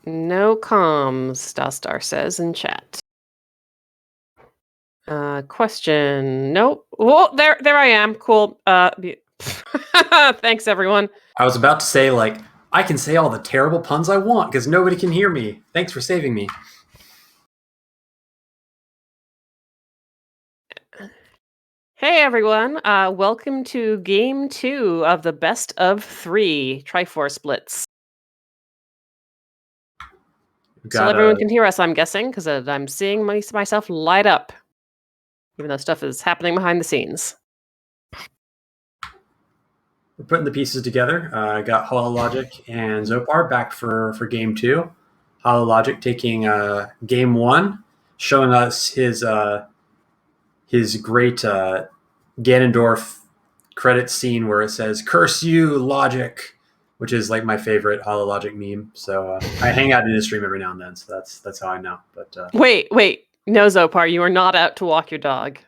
No comms, Dostar says in chat. Question. Nope. Oh, there I am. Cool. Thanks, everyone. I was about to say, like, I can say all the terrible puns I want because nobody can hear me. Thanks for saving me. Hey, everyone. Welcome to Game 2 of the Best of 3 Triforce Blitz. So everyone can hear us, I'm guessing, because I'm seeing myself light up, even though stuff is happening behind the scenes. We're putting the pieces together. I got HollowLogic and Xopar back for Game 2. HollowLogic taking Game 1, showing us his great Ganondorf credit scene where it says, "Curse you, Logic," which is like my favorite HollowLogic meme. So I hang out in his stream every now and then, so that's how I know. But Wait. No, Xopar, you are not out to walk your dog.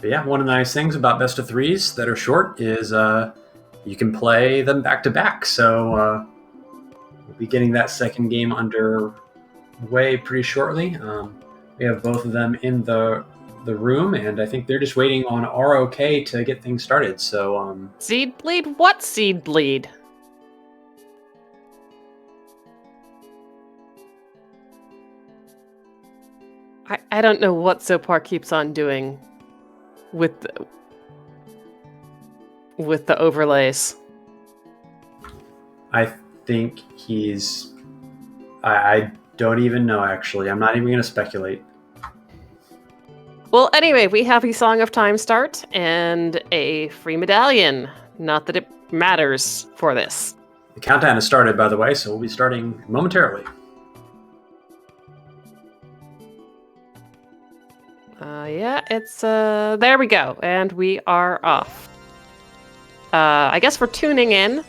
But yeah, one of the nice things about best of threes that are short is you can play them back to back. So we'll be getting that second game underway pretty shortly. We have both of them in the room, and I think they're just waiting on our okay to get things started. So Seed bleed? What seed bleed? I don't know what Xopar keeps on doing with the overlays. I think he's... I don't even know, actually. I'm not even going to speculate. Well, anyway, we have a Song of Time start and a free medallion. Not that it matters for this. The countdown has started, by the way, so we'll be starting momentarily. Yeah, it's, there we go, and we are off. I guess for tuning in,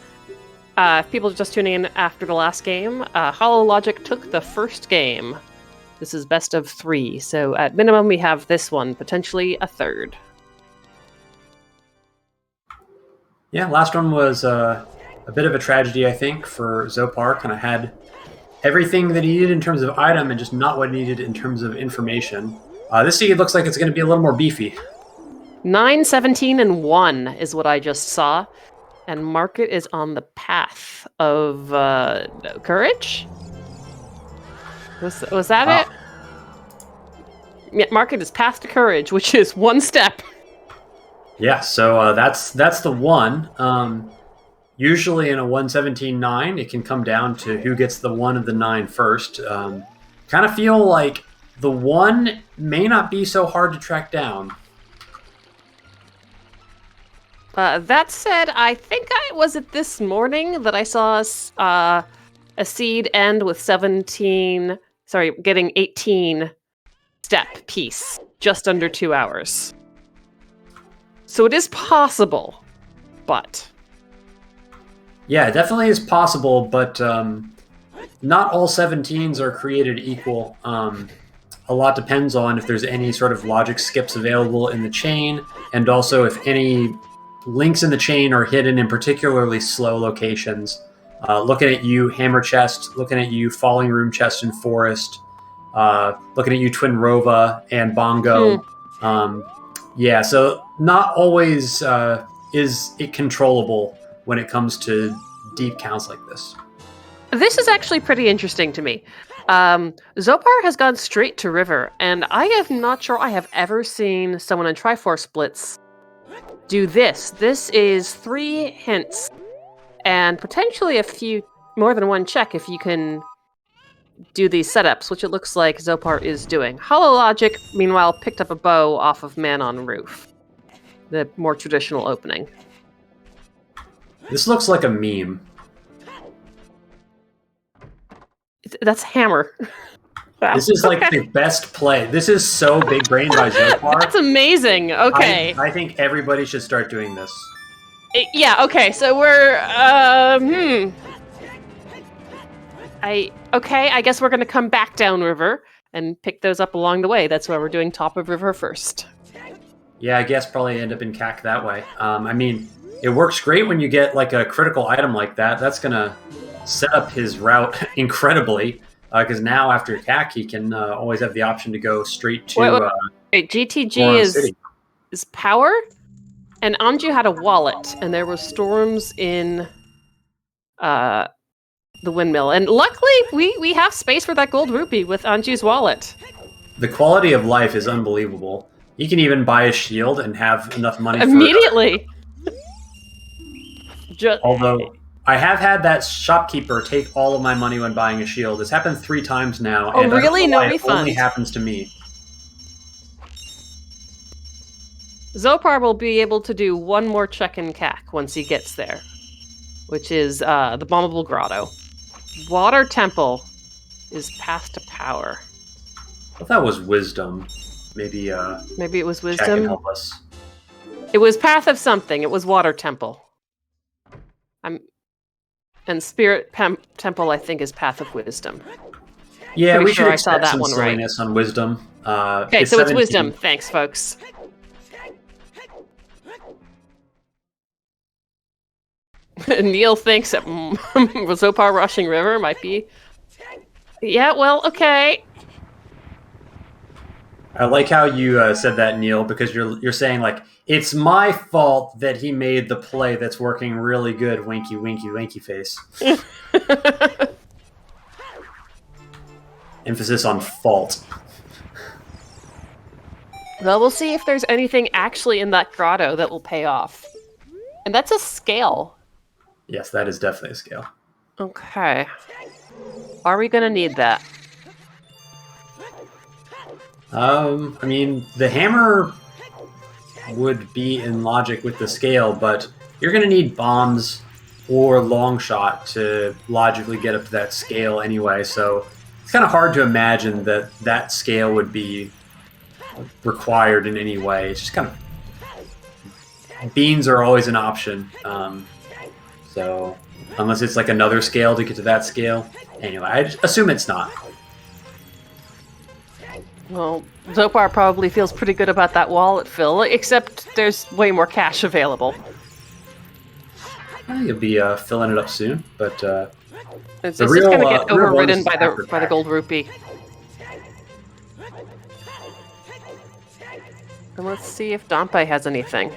if people are just tuning in after the last game, HollowLogic took the first game. This is best of 3, so at minimum we have this one, potentially a third. Yeah, last one was a bit of a tragedy, I think, for Xopar. Kind of had everything that he needed in terms of item and just not what he needed in terms of information. This seed looks like it's going to be a little more beefy. 9, 17, and 1 is what I just saw. And Market is on the path of courage? Was that it? Yeah, Market is path to courage, which is one step. Yeah, so that's the one. Usually in a 117-9, it can come down to who gets the 1 of the 9 first. Kind of feel like the 1 may not be so hard to track down. That said, I think was it this morning that I saw a seed end with getting 18 step piece, just under 2 hours. So it is possible, but... Yeah, it definitely is possible, but not all 17s are created equal. A lot depends on if there's any sort of logic skips available in the chain, and also if any links in the chain are hidden in particularly slow locations. Looking at you, Hammer Chest. Looking at you, Falling Room Chest and Forest. Looking at you, Twin Rova and Bongo. Yeah, so not always is it controllable when it comes to deep counts like this. This is actually pretty interesting to me. Xopar has gone straight to River, and I am not sure I have ever seen someone in Triforce Blitz do this. This is 3 hints, and potentially a few, more than one check if you can do these setups, which it looks like Xopar is doing. HollowLogic, meanwhile, picked up a bow off of Man on Roof, the more traditional opening. This looks like a meme. That's Hammer. Wow. This is like the best play. This is so big brain by Xopar. That's amazing. Okay. I think everybody should start doing this. Yeah, okay, so we're, Okay, I guess we're going to come back downriver and pick those up along the way. That's why we're doing top of river first. Yeah, I guess probably end up in CAC that way. I mean, it works great when you get like a critical item like that. That's going to set up his route incredibly, because now after CAC, he can always have the option to go straight to wait, GTG Goron City. is power, and Anju had a wallet, and there were storms in the windmill. And luckily, we have space for that gold rupee with Anju's wallet. The quality of life is unbelievable. He can even buy a shield and have enough money immediately. Although I have had that shopkeeper take all of my money when buying a shield. It's happened 3 times now. Oh, and really? No it refund. only happens to me. Xopar will be able to do one more check in CAC once he gets there, which is the Bombable Grotto. Water Temple is path to power. I thought that was wisdom. Maybe it was check wisdom. and help us. It was path of something. It was Water Temple. And Spirit Temple, I think, is path of wisdom. Yeah, Pretty we sure should I saw expect that some one silliness on wisdom. Okay, so 17. it's wisdom. Thanks, folks. Neil thinks that Xopar rushing river might be. Yeah, well, okay. I like how you said that, Neil, because you're saying like it's my fault that he made the play that's working really good. Winky, winky, winky face. Emphasis on fault. Well, we'll see if there's anything actually in that grotto that will pay off. And that's a scale. Yes, that is definitely a scale. Okay. Are we going to need that? I mean, the hammer would be in logic with the scale, but you're going to need bombs or long shot to logically get up to that scale anyway, so it's kind of hard to imagine that that scale would be required in any way. It's just kind of... Beans are always an option, so unless it's like another scale to get to that scale. Anyway, I assume it's not. Well, Xopar probably feels pretty good about that wallet fill, except there's way more cash available. You'll be filling it up soon, but It's just going to get overridden by the gold rupee. And let's see if Dompe has anything.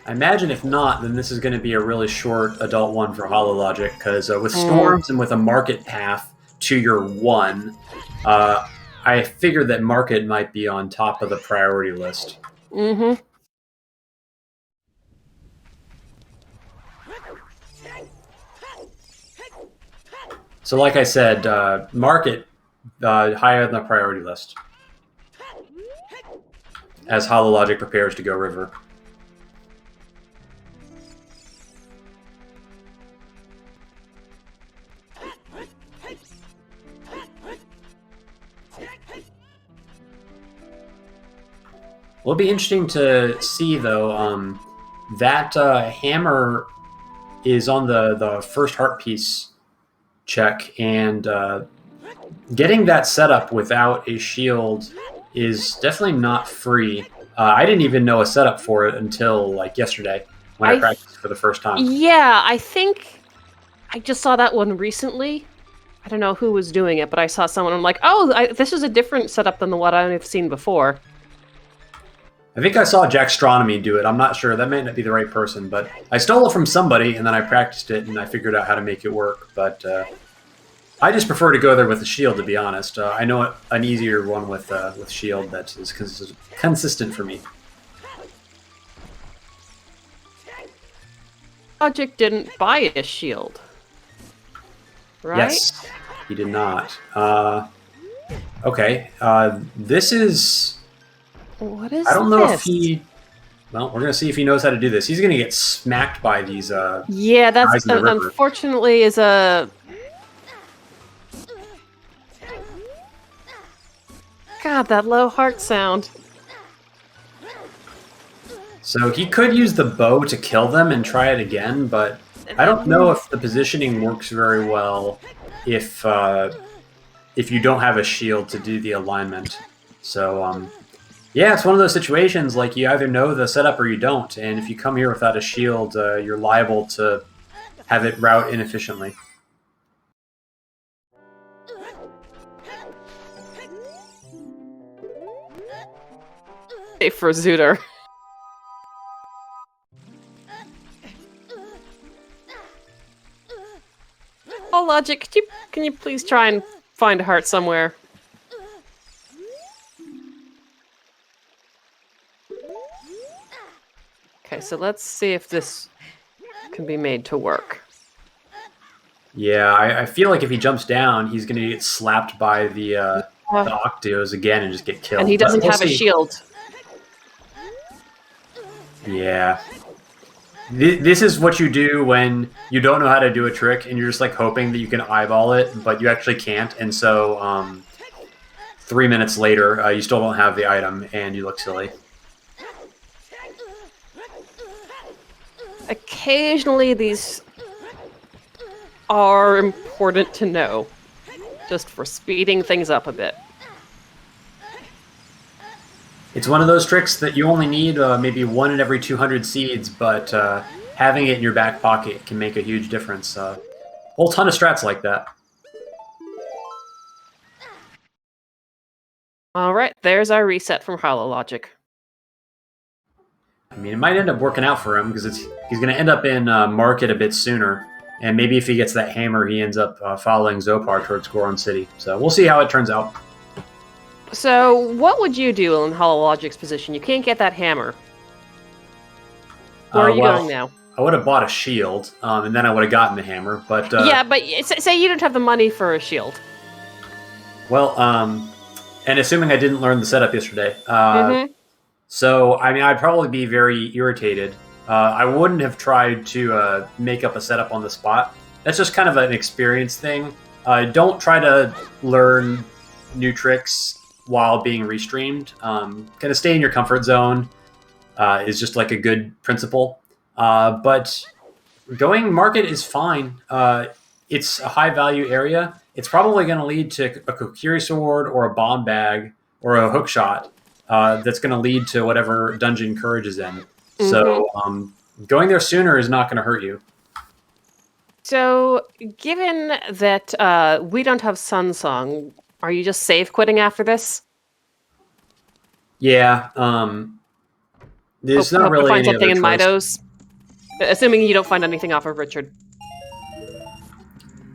I imagine if not, then this is going to be a really short adult one for HollowLogic, because with storms and with a market path to your 1, I figured that market might be on top of the priority list. Mm-hmm. So like I said, market higher on the priority list as HollowLogic prepares to go river. Will be interesting to see, though, that hammer is on the first heart piece check, and getting that set up without a shield is definitely not free. I didn't even know a setup for it until like yesterday when I practiced for the first time. Yeah, I think I just saw that one recently. I don't know who was doing it, but I saw someone. I'm like, oh, this is a different setup than the one I've seen before. I think I saw Jackstronomy do it. I'm not sure. That may not be the right person, but I stole it from somebody, and then I practiced it, and I figured out how to make it work. But I just prefer to go there with the shield, to be honest. I know an easier one with shield that is consistent for me. Logic didn't buy a shield, right? Yes, he did not. Okay, this is... What is I don't know this? if he... Well, we're going to see if he knows how to do this. He's going to get smacked by these yeah, that's guys in the river. Unfortunately is a... God, that low heart sound. So he could use the bow to kill them and try it again, but I don't know if the positioning works very well if you don't have a shield to do the alignment. So, yeah, it's one of those situations, like, you either know the setup or you don't, and if you come here without a shield, you're liable to have it route inefficiently. For Zooter. HollowLogic, can you please try and find a heart somewhere? Okay, so let's see if this can be made to work. Yeah, I feel like if he jumps down, he's going to get slapped by the Octos again and just get killed. And he doesn't have a shield. Yeah. This is what you do when you don't know how to do a trick and you're just like hoping that you can eyeball it, but you actually can't. And so 3 minutes later, you still don't have the item and you look silly. Occasionally, these are important to know, just for speeding things up a bit. It's one of those tricks that you only need maybe 1 in every 200 seeds, but having it in your back pocket can make a huge difference. A whole ton of strats like that. All right, there's our reset from HollowLogic. I mean, it might end up working out for him because he's going to end up in market a bit sooner, and maybe if he gets that hammer, he ends up following Xopar towards Goron City. So we'll see how it turns out. So, what would you do in HollowLogic's position? You can't get that hammer. Where are you going now? I would have bought a shield, and then I would have gotten the hammer. But yeah, but say you don't have the money for a shield. Well, and assuming I didn't learn the setup yesterday, so I mean, I'd probably be very irritated. I wouldn't have tried to make up a setup on the spot. That's just kind of an experience thing. Don't try to learn new tricks while being restreamed. Kind of stay in your comfort zone is just like a good principle. But going market is fine. It's a high value area. It's probably going to lead to a Kokiri sword or a bomb bag or a hook shot that's going to lead to whatever dungeon Courage is in. So going there sooner is not going to hurt you. So given that we don't have Sun Song, are you just save quitting after this? Yeah. There's not really find any something other in choice. Midos. Assuming you don't find anything off of Richard.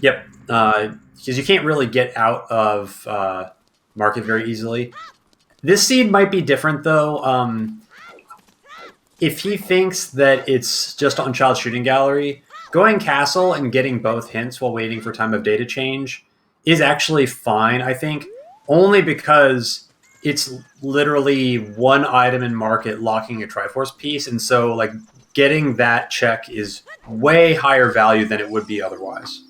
Yep. Because you can't really get out of market very easily. This seed might be different, though. If he thinks that it's just on Child Shooting Gallery, going Castle and getting both hints while waiting for Time of Day to change is actually fine, I think, only because it's literally one item in market locking a Triforce piece, and so like getting that check is way higher value than it would be otherwise.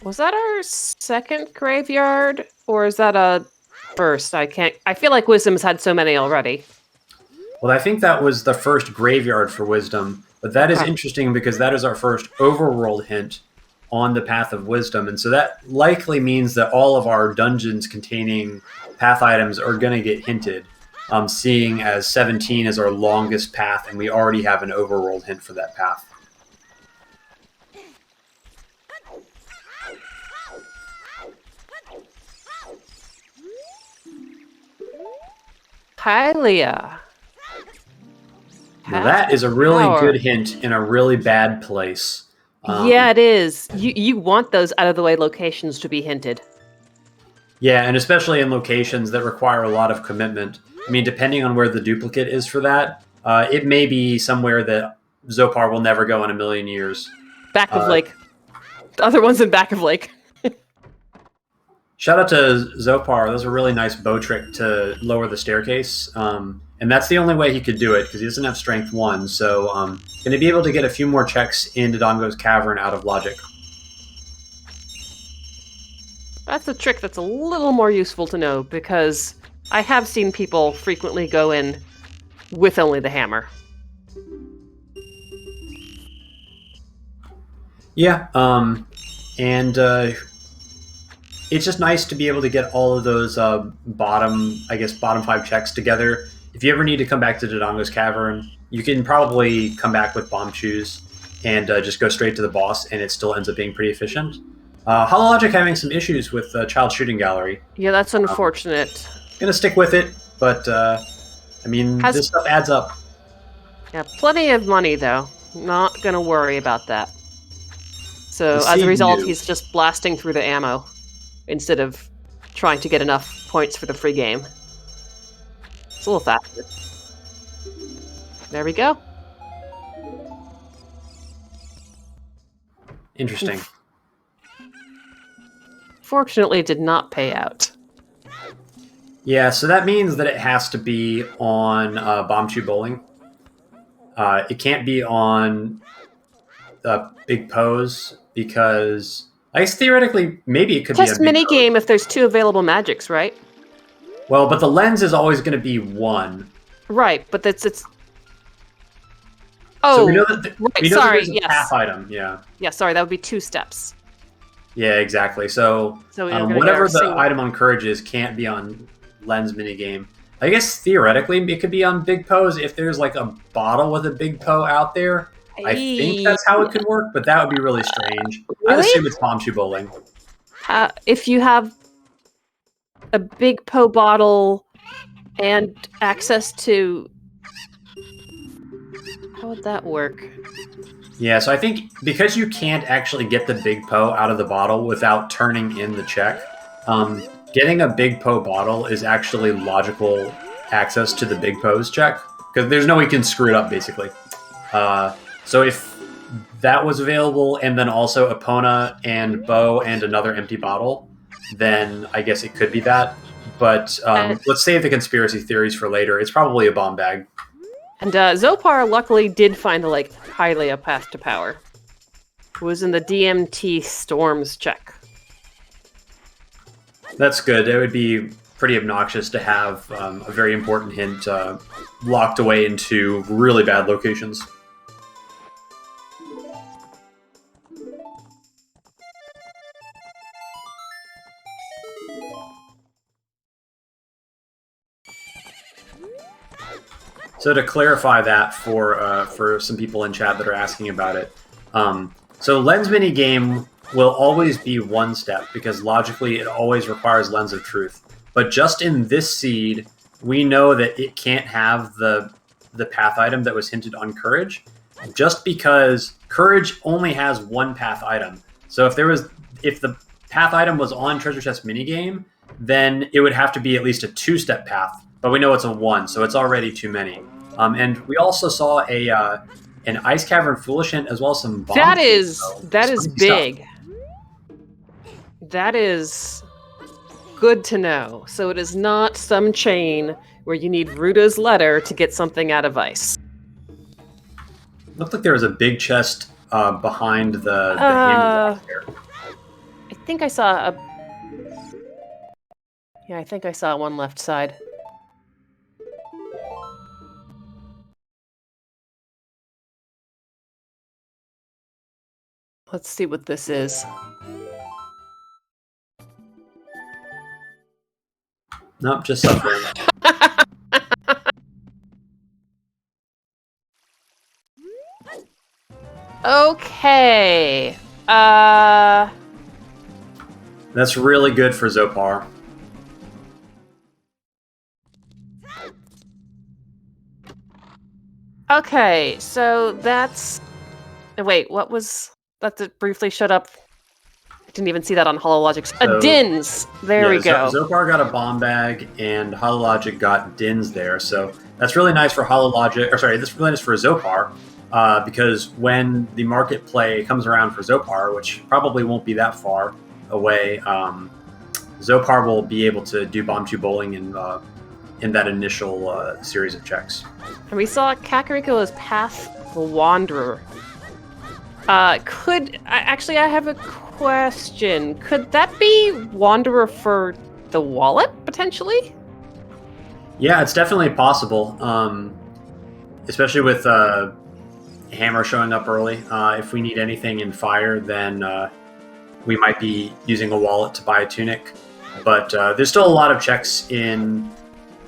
Was that our second graveyard, or is that a first? I feel like Wisdom's had so many already. Well, I think that was the first graveyard for Wisdom, but that is interesting because that is our first overworld hint on the Path of Wisdom, and so that likely means that all of our dungeons containing path items are going to get hinted, seeing as 17 is our longest path, and we already have an overworld hint for that path. Hylia. Now that is a really good hint in a really bad place. Yeah, it is. You want those out-of-the-way locations to be hinted. Yeah, and especially in locations that require a lot of commitment. I mean, depending on where the duplicate is for that, it may be somewhere that Xopar will never go in a million years. Back of Lake. The other one's in Back of Lake. Shout out to Xopar. That was a really nice bow trick to lower the staircase. And that's the only way he could do it, because he doesn't have strength 1. So going to be able to get a few more checks in Dodongo's Cavern out of Logic. That's a trick that's a little more useful to know, because I have seen people frequently go in with only the hammer. Yeah, and it's just nice to be able to get all of those bottom 5 checks together. If you ever need to come back to Dodongo's Cavern, you can probably come back with Bomb Shoes and just go straight to the boss, and it still ends up being pretty efficient. HollowLogic having some issues with Child Shooting Gallery. Yeah, that's unfortunate. Gonna stick with it, but this stuff adds up. Yeah, plenty of money though. Not gonna worry about that. So as a result, he's just blasting through the ammo instead of trying to get enough points for the free game. It's a little faster. There we go. Interesting. Fortunately, it did not pay out. Yeah, so that means that it has to be on Bomb Chew Bowling. It can't be on Big Pose because I guess theoretically maybe it could be Test mini game if there's 2 available magics, right? Well, but the lens is always going to be 1. Right, but it's. Oh, so we know that sorry, there's a path item. Yeah. Yeah, sorry, that would be 2 steps. Yeah, exactly. So whatever the item on Courage is can't be on lens minigame. I guess theoretically it could be on Big Pose if there's like a bottle with a Big Po out there. I think that's how it could work, but that would be really strange. Really? I'd assume it's Bomb Chew Bowling. If you have a Big Po bottle and access to... How would that work? Yeah, so I think because you can't actually get the Big Po out of the bottle without turning in the check, getting a Big Po bottle is actually logical access to the Big Po's check, because there's no way you can screw it up, basically. So if that was available, and then also Epona and Bo and another empty bottle, then I guess it could be that. But let's save the conspiracy theories for later. It's probably a bomb bag. And Xopar luckily did find the Hylia path to power. It was in the DMT Storms check. That's good. It would be pretty obnoxious to have a very important hint locked away into really bad locations. So to clarify that for some people in chat that are asking about it, so lens mini game will always be 1 step because logically it always requires Lens of Truth. But just in this seed, we know that it can't have the path item that was hinted on Courage, just because Courage only has 1 path item. So if the path item was on Treasure Chest minigame, then it would have to be at least a 2-step path. But we know it's a 1, so it's already too many. And we also saw an Ice Cavern Foolish Hint as well as some bombs. That is big. Stuff. That is good to know. So it is not some chain where you need Ruda's letter to get something out of ice. Looked like there was a big chest behind the hand there. I think I saw a... Yeah, I think I saw one left side. Let's see what this is. Nope, just something. Okay. That's really good for Xopar. Okay, so that's... Wait, what was... That briefly showed up. I didn't even see that on HollowLogic's. A Dins! There we go. Xopar got a bomb bag, and HollowLogic got Dins there. So that's really nice for HollowLogic. Or sorry, that's really nice for Xopar, because when the market play comes around for Xopar, which probably won't be that far away, Xopar will be able to do Bomb Chew Bowling in that initial series of checks. And we saw Kakariko as Path the Wanderer. I have a question. Could that be Wanderer for the wallet, potentially? Yeah, it's definitely possible. Especially with hammer showing up early. If we need anything in fire, then we might be using a wallet to buy a tunic. But there's still a lot of checks in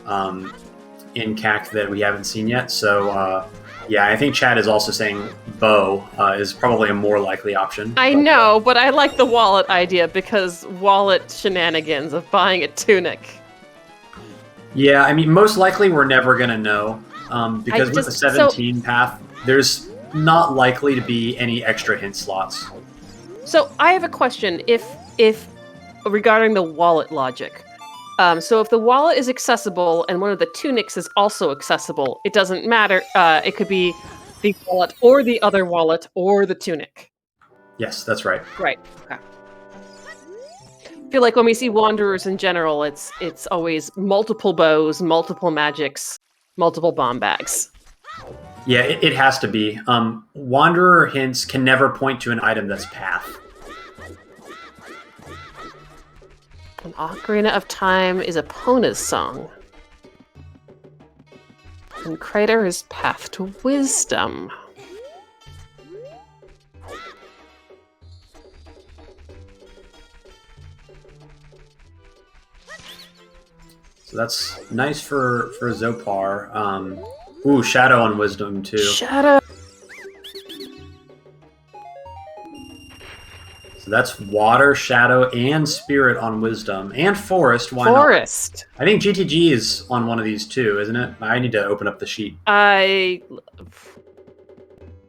CAC that we haven't seen yet. So yeah, I think Chad is also saying bow is probably a more likely option. I know, but I like the wallet idea because wallet shenanigans of buying a tunic. Yeah, I mean, most likely we're never going to know because with the 17 path, there's not likely to be any extra hint slots. So I have a question if regarding the wallet logic. So if the wallet is accessible and one of the tunics is also accessible, it doesn't matter. It could be the wallet or the other wallet or the tunic. Yes, that's right. Right. Okay. I feel like when we see wanderers in general, it's always multiple bows, multiple magics, multiple bomb bags. Yeah, it has to be. Wanderer hints can never point to an item that's path. An Ocarina of Time is Epona's song. And Crater is Path to Wisdom. So that's nice for Xopar. Ooh, Shadow on Wisdom, too. Shadow! So that's Water, Shadow, and Spirit on Wisdom. And Forest, why Forest. not? I think GTG is on one of these, too, isn't it? I need to open up the sheet.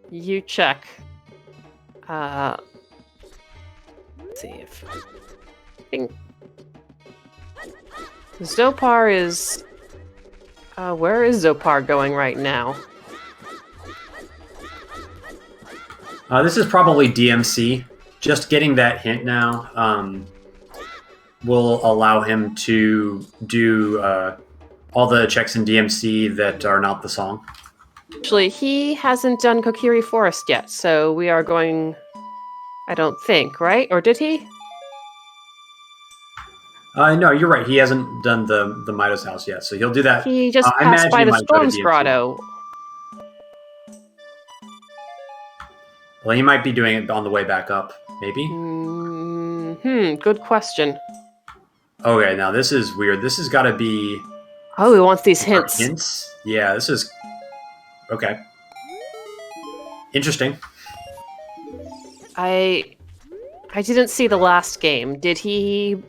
You check. Let's see if... I think... Xopar is... where is Xopar going right now? This is probably DMC. Just getting that hint now will allow him to do all the checks in DMC that are not the song. Actually, he hasn't done Kokiri Forest yet, so we are going... I don't think, right? Or did he? No, you're right. He hasn't done the Midas House yet, so he'll do that. He just passed by the Storm's Grotto. Well, he might be doing it on the way back up, maybe? Good question. Okay, now this is weird. This has got to be... Oh, he wants these hints. Hints? Yeah, this is... Okay. Interesting. I didn't see the last game. Did he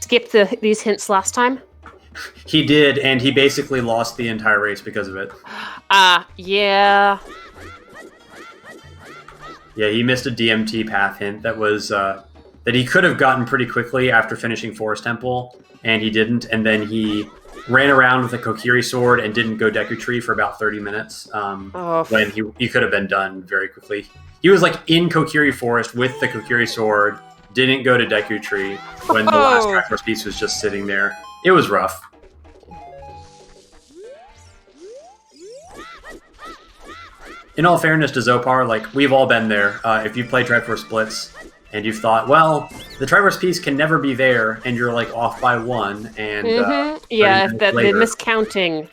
skip these hints last time? He did, and he basically lost the entire race because of it. Yeah. Yeah, he missed a DMT path hint that was that he could have gotten pretty quickly after finishing Forest Temple, and he didn't. And then he ran around with a Kokiri sword and didn't go Deku Tree for about 30 minutes when he could have been done very quickly. He was like in Kokiri Forest with the Kokiri sword, didn't go to Deku Tree when the last Triforce piece was just sitting there. It was rough. In all fairness to Xopar, like, we've all been there. If you play Triforce Blitz and you've thought, well, the Triforce piece can never be there, and you're like off by one, and yeah, the miscounting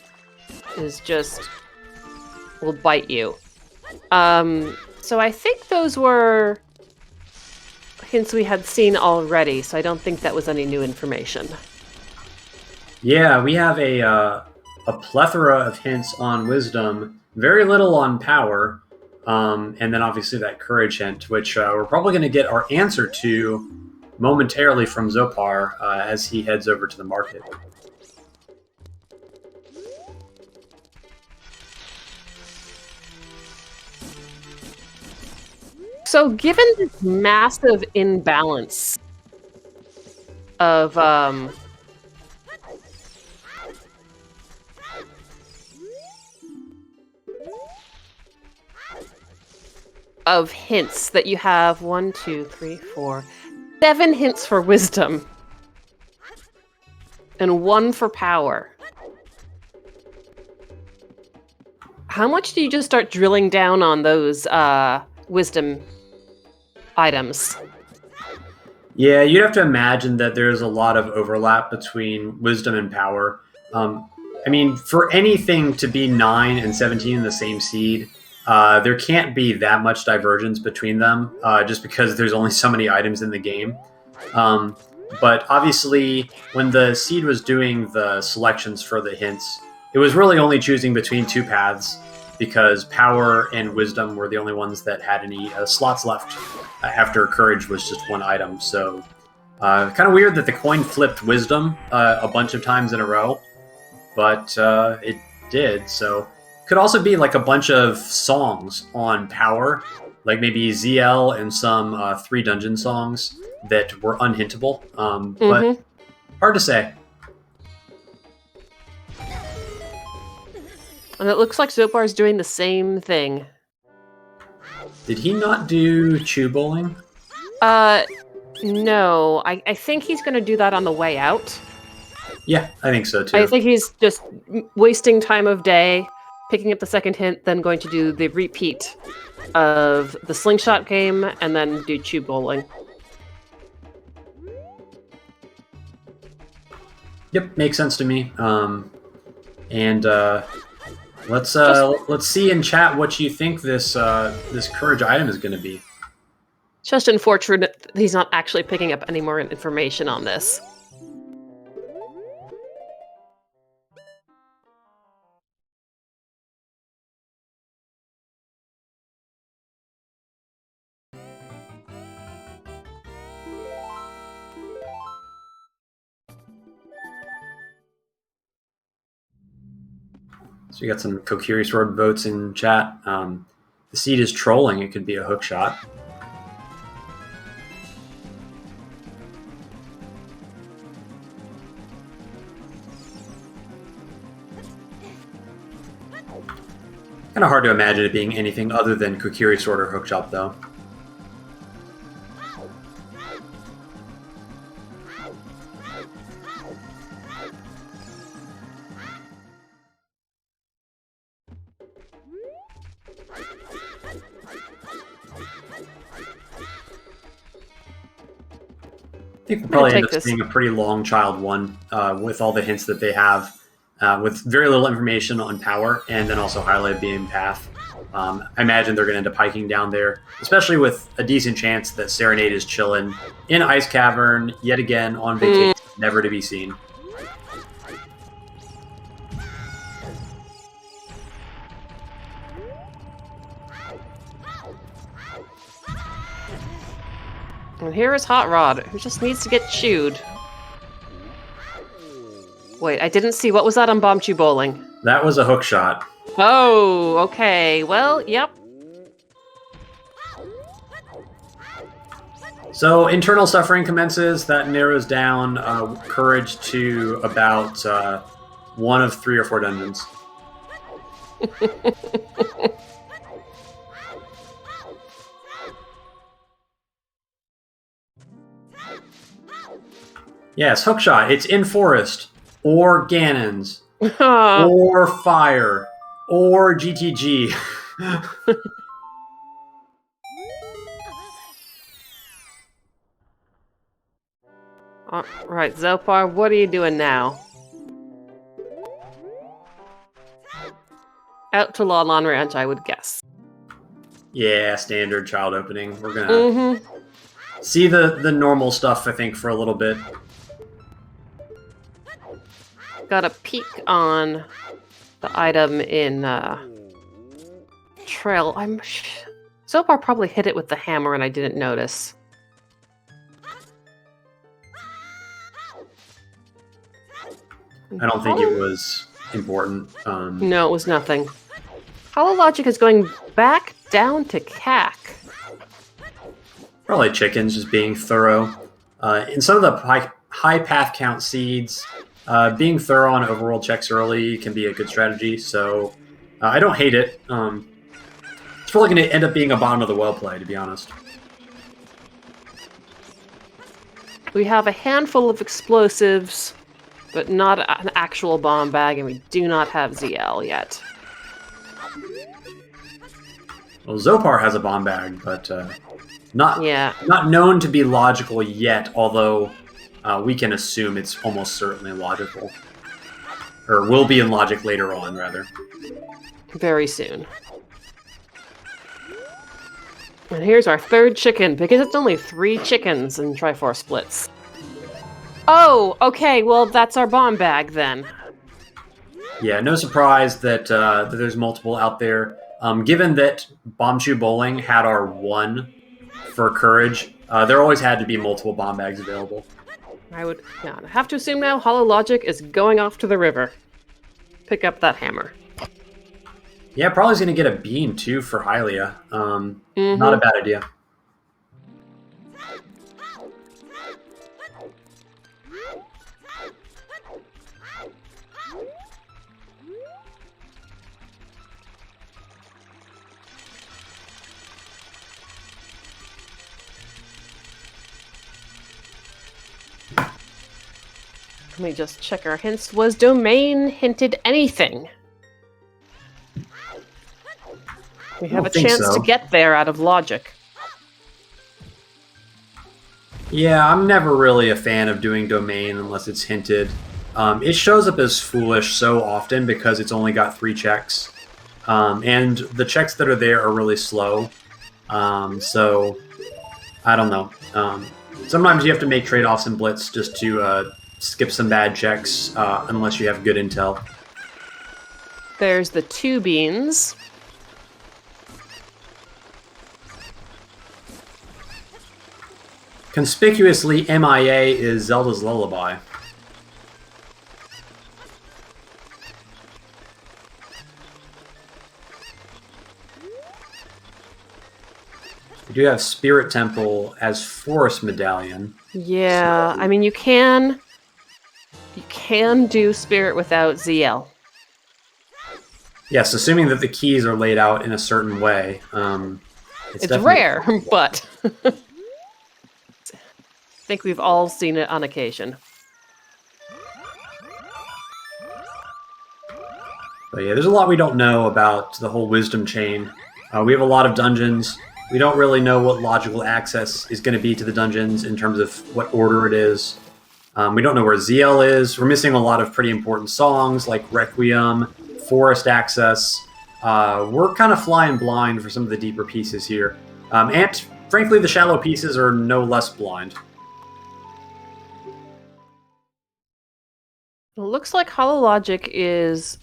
is just will bite you. So I think those were hints we had seen already, so I don't think that was any new information. Yeah, we have a plethora of hints on Wisdom, very little on Power, and then obviously that Courage hint, which we're probably going to get our answer to momentarily from Xopar as he heads over to the market. So given this massive imbalance of hints that you have 1, 2, 3, 4, 7 hints for Wisdom and 1 for Power. How much do you just start drilling down on those Wisdom items? Yeah, you'd have to imagine that there's a lot of overlap between Wisdom and Power. I mean, for anything to be 9 and 17 in the same seed, there can't be that much divergence between them, just because there's only so many items in the game. But obviously, when the seed was doing the selections for the hints, it was really only choosing between two paths, because power and wisdom were the only ones that had any slots left after courage was just one item. So kind of weird that the coin flipped wisdom a bunch of times in a row, but it did. So could also be like a bunch of songs on power, like maybe ZL and some 3 dungeon songs that were unhintable, but hard to say. And it looks like Xopar is doing the same thing. Did he not do chew bowling? No. I think he's going to do that on the way out. Yeah, I think so too. I think he's just wasting time of day, picking up the second hint, then going to do the repeat of the slingshot game, and then do chew bowling. Yep, makes sense to me. Let's see in chat what you think this this courage item is going to be. Just unfortunate that he's not actually picking up any more information on this. So we got some Kokiri Sword votes in chat. The seed is trolling. It could be a hook shot. Kind of hard to imagine it being anything other than Kokiri Sword or hook shot, though. I think we'll probably end up seeing a pretty long child one with all the hints that they have, with very little information on power, and then also highlight beam path. I imagine they're going to end up hiking down there, especially with a decent chance that Serenade is chilling in Ice Cavern yet again on vacation, never to be seen. And here is Hot Rod, who just needs to get chewed. Wait, I didn't see. What was that on Bomb Chew Bowling? That was a hook shot. Oh, okay. Well, yep. So internal suffering commences. That narrows down courage to about 1 of 3 or 4 dungeons. Yes, hookshot. It's in forest, or Ganon's, or fire, or GTG. All right, Xopar, what are you doing now? Out to Lon Lon Ranch, I would guess. Yeah, standard child opening. We're gonna see the normal stuff, I think, for a little bit. Got a peek on the item in Trail. Xopar probably hit it with the hammer and I didn't notice. I don't think it was important. No, it was nothing. HollowLogic is going back down to CAC. Probably chickens just being thorough. In some of the high path count seeds, being thorough on overworld checks early can be a good strategy, so I don't hate it. It's probably going to end up being a bottom of the well play, to be honest. We have a handful of explosives, but not an actual bomb bag, and we do not have ZL yet. Well, Xopar has a bomb bag, but not known to be logical yet, although we can assume it's almost certainly logical. Or will be in logic later on, rather. Very soon. And here's our third chicken, because it's only 3 chickens in Triforce Blitz. Oh, okay, well, that's our bomb bag, then. Yeah, no surprise that, that there's multiple out there. Given that Bombchu Bowling had our 1 for courage, there always had to be multiple bomb bags available. I have to assume now HollowLogic is going off to the river. Pick up that hammer. Yeah, probably going to get a bean, too, for Hylia. Not a bad idea. Let me just check our hints. Was Domain hinted anything? We have a chance to get there out of logic. Yeah, I'm never really a fan of doing Domain unless it's hinted. It shows up as foolish so often because it's only got 3 checks. And the checks that are there are really slow. So, I don't know. Sometimes you have to make trade-offs in Blitz just to skip some bad checks unless you have good intel. There's the 2 beans. Conspicuously MIA is Zelda's Lullaby. We do have Spirit Temple as Forest Medallion. Yeah, so. I mean, you can do Spirit without ZL. Yes, assuming that the keys are laid out in a certain way. It's rare, but I think we've all seen it on occasion. But yeah, there's a lot we don't know about the whole wisdom chain. We have a lot of dungeons. We don't really know what logical access is going to be to the dungeons in terms of what order it is. We don't know where ZL is. We're missing a lot of pretty important songs like Requiem, Forest access. We're kind of flying blind for some of the deeper pieces here. And frankly, the shallow pieces are no less blind. It looks like HollowLogic is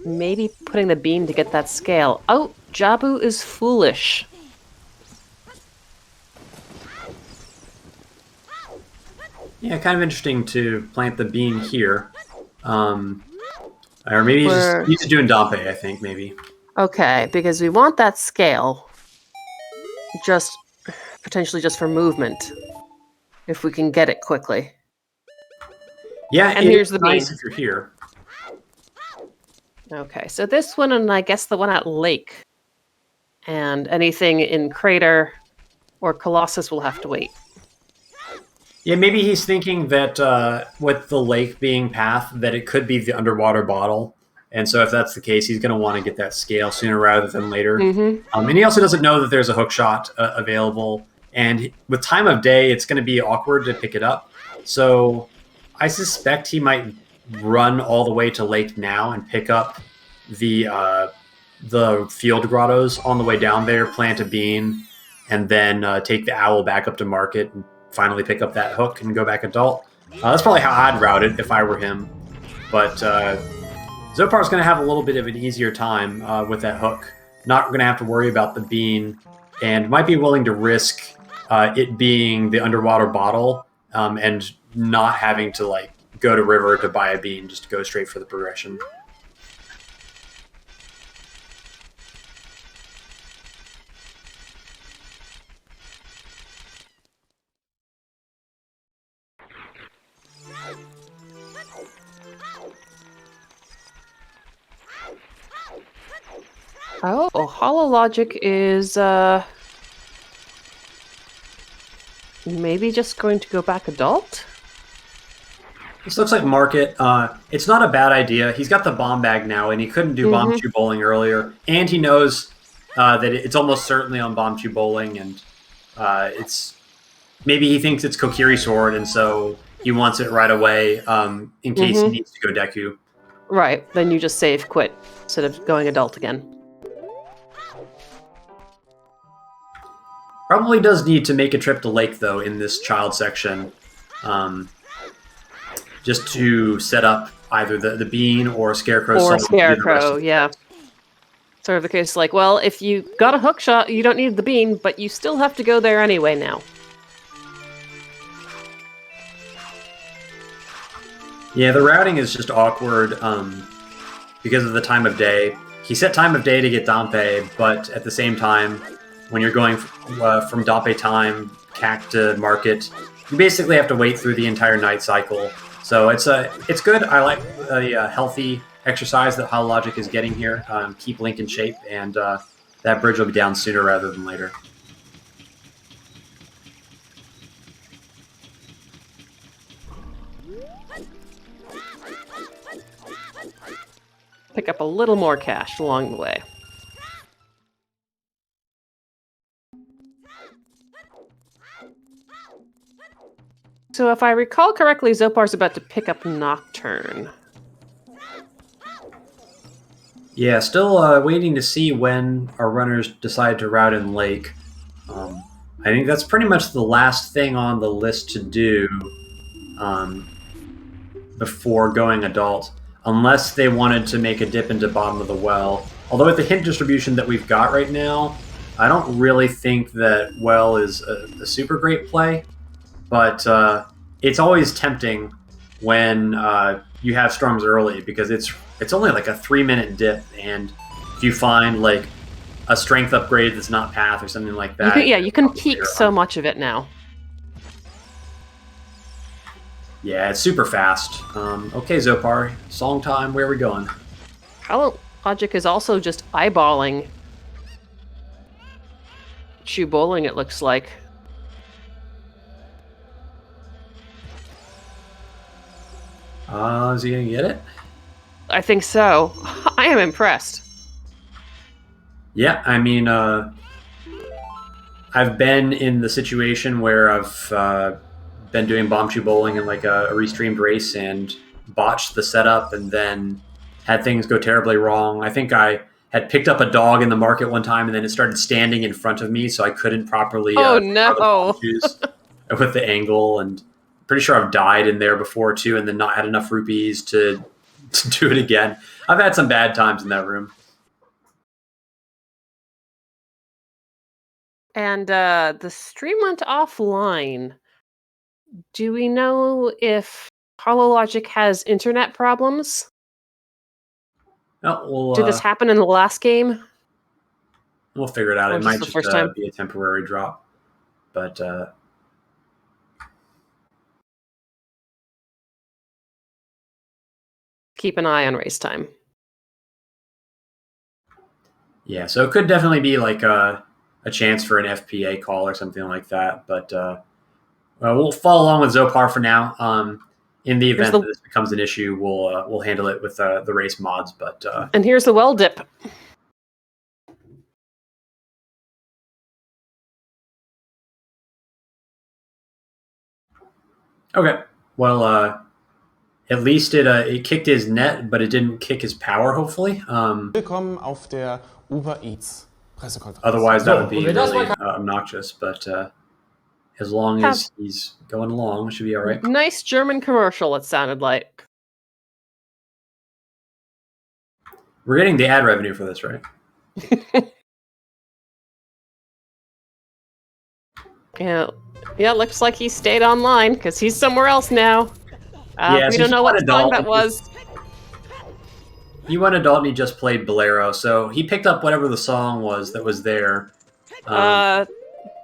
maybe putting the beam to get that scale. Oh, Jabu is foolish. Yeah, kind of interesting to plant the beam here. Or maybe he's just doing Dampe, I think, maybe. Okay, because we want that scale. Just potentially just for movement. If we can get it quickly. Yeah, and here's the nice beam. If you're here. Okay, so this one and I guess the one at Lake. And anything in Crater or Colossus will have to wait. Yeah, maybe he's thinking that with the lake being path, that it could be the underwater bottle. And so if that's the case, he's going to want to get that scale sooner rather than later. And he also doesn't know that there's a hook shot available. And with time of day, it's going to be awkward to pick it up. So I suspect he might run all the way to Lake now and pick up the field grottos on the way down there, plant a bean, and then take the owl back up to market and finally pick up that hook and go back adult. That's probably how I'd route it if I were him. But Xopar's going to have a little bit of an easier time with that hook. Not going to have to worry about the bean, and might be willing to risk it being the underwater bottle and not having to like go to river to buy a bean, just to go straight for the progression. Oh, HollowLogic is maybe just going to go back adult? This looks like market. It's not a bad idea. He's got the bomb bag now, and he couldn't do Bombchu Bowling earlier. And he knows that it's almost certainly on Bombchu Bowling, and it's maybe he thinks it's Kokiri Sword, and so he wants it right away in case he needs to go Deku. Right. Then you just save quit instead of going adult again. Probably does need to make a trip to Lake, though, in this child section. Just to set up either the bean or Scarecrow. Or Scarecrow, yeah. Sort of the case like, well, if you got a hook shot, you don't need the bean, but you still have to go there anyway now. Yeah, the routing is just awkward because of the time of day. He set time of day to get Dompe, but at the same time, when you're going from Dompe time, CAC to market, you basically have to wait through the entire night cycle. So it's good. I like the healthy exercise that HollowLogic is getting here. Keep Link in shape, and that bridge will be down sooner rather than later. Pick up a little more cash along the way. So if I recall correctly, Xopar's about to pick up Nocturne. Yeah, still waiting to see when our runners decide to route in Lake. I think that's pretty much the last thing on the list to do before going adult, unless they wanted to make a dip into bottom of the well. Although with the hint distribution that we've got right now, I don't really think that well is a super great play, but it's always tempting when you have storms early, because it's only like a 3-minute dip, and if you find like a strength upgrade that's not path or something like that, you can peek so much of it now. Yeah, it's super fast. Okay, Xopar, song time. Where are we going? HollowLogic is also just eyeballing Shoe Bowling, it looks like. Is he gonna get it? I think so. I am impressed. Yeah, I mean, I've been in the situation where I've been doing bomb shoe bowling in like a restreamed race and botched the setup and then had things go terribly wrong. I think I had picked up a dog in the market one time and then it started standing in front of me, so I couldn't properly oh no with the angle, and pretty sure I've died in there before too, and then not had enough rupees to do it again. I've had some bad times in that room. And the stream went offline. Do we know if HollowLogic has internet problems? Oh, well, did this happen in the last game? We'll figure it out. Or it might the just first time? be a temporary drop, but keep an eye on race time. Yeah, so it could definitely be like a chance for an FPA call or something like that. But we'll follow along with Xopar for now. In the event that this becomes an issue, we'll handle it with the race mods. But and here's the well dip. Okay. Well, at least it kicked his net, but it didn't kick his power, hopefully. Willkommen auf der Uber Eats Pressekonferenz. Otherwise, that would be really obnoxious. But as long as he's going along, it should be all right. Nice German commercial, it sounded like. We're getting the ad revenue for this, right? Yeah, looks like he stayed online, because he's somewhere else now. We don't know what song that was. He went adult and he just played Bolero, so he picked up whatever the song was that was there.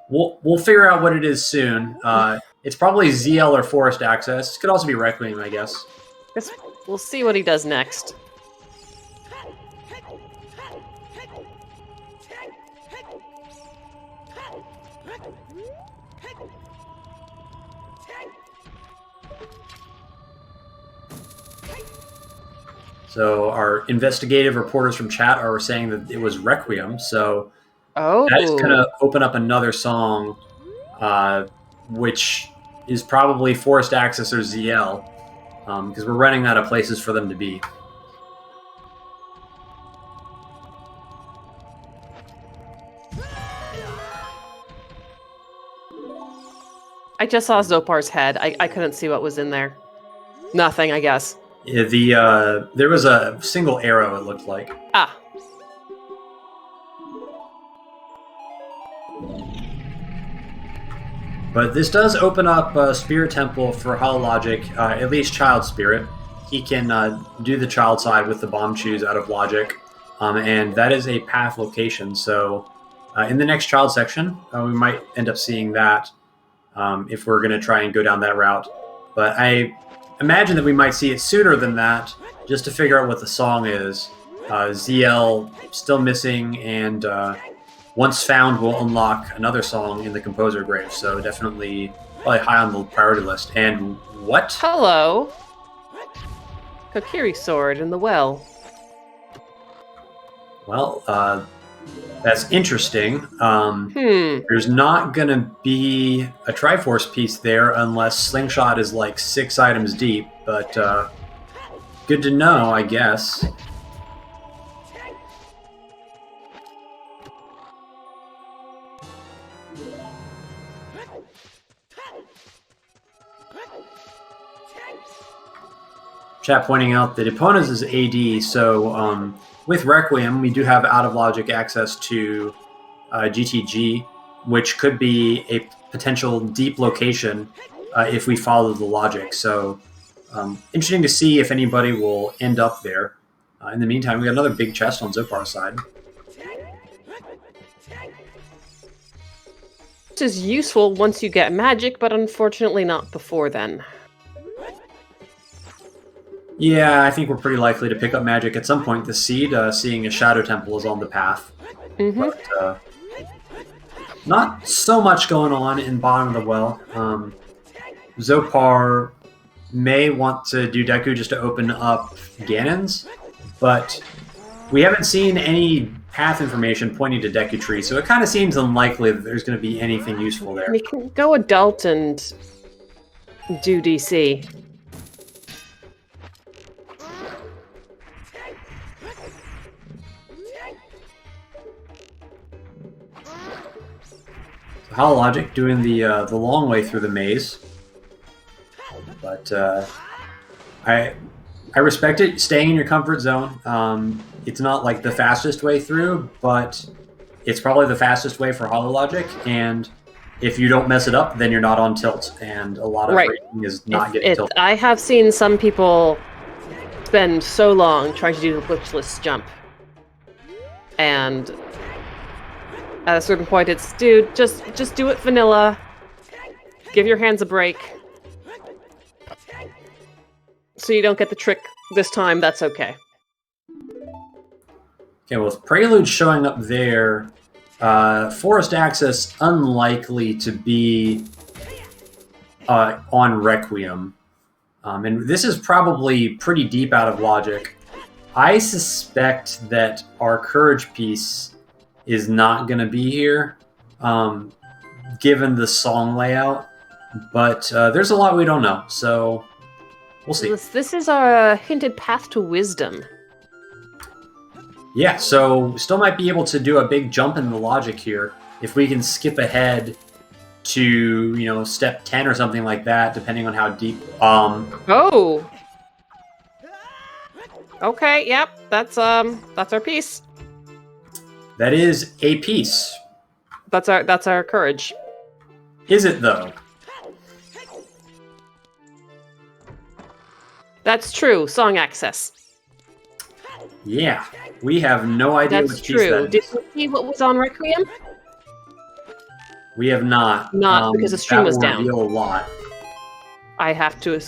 We'll figure out what it is soon. It's probably ZL or Forest Access. It could also be Requiem, I guess. We'll see what he does next. So our investigative reporters from chat are saying that it was Requiem. So that is going to open up another song, which is probably Forced Access or ZL, because we're running out of places for them to be. I just saw Zopar's head. I couldn't see what was in there. Nothing, I guess. Yeah, there was a single arrow, it looked like. Ah. But this does open up a Spirit Temple for HollowLogic, at least Child Spirit. He can do the child side with the bomb shoes out of Logic, and that is a path location. So in the next child section, we might end up seeing that if we're going to try and go down that route. But I imagine that we might see it sooner than that, just to figure out what the song is. ZL still missing, and once found, we'll unlock another song in the Composer Grave. So definitely probably high on the priority list. And what? Hello. Kokiri sword in the well. Well, that's interesting. Hmm. There's not going to be a Triforce piece there unless Slingshot is like 6 items deep, but good to know, I guess. Chat pointing out that Epona's is AD, so with Requiem, we do have out-of-logic access to GTG, which could be a potential deep location if we follow the logic. So interesting to see if anybody will end up there. In the meantime, we got another big chest on Xopar's side. Which is useful once you get magic, but unfortunately not before then. Yeah, I think we're pretty likely to pick up magic at some point this seed, seeing a Shadow Temple is on the path. Mm-hmm. But not so much going on in bottom of the well. Xopar may want to do Deku just to open up Ganon's, but we haven't seen any path information pointing to Deku Tree, so it kind of seems unlikely that there's going to be anything useful there. We can go adult and do DC. HollowLogic doing the long way through the maze, but I respect it. Staying in your comfort zone. It's not like the fastest way through, but it's probably the fastest way for HollowLogic. And if you don't mess it up, then you're not on tilt. And a lot of racing is not getting tilted. I have seen some people spend so long trying to do the glitchless jump, and at a certain point, it's, dude, just do it vanilla. Give your hands a break. So you don't get the trick this time, that's okay. Okay, well, with Prelude showing up there, Forest Access unlikely to be on Requiem. And this is probably pretty deep out of logic. I suspect that our Courage piece is not going to be here, given the song layout. But there's a lot we don't know, so we'll see. This is our hinted path to wisdom. Yeah, so we still might be able to do a big jump in the logic here if we can skip ahead to, step 10 or something like that, depending on how deep. Oh. Okay, yep, that's our piece. That is a piece. That's our courage. Is it though? That's true. Song access. Yeah, we have no idea That's which piece true. that is. Did you see what was on Requiem? We have not. Not because the stream was down. That will reveal a lot. I have to,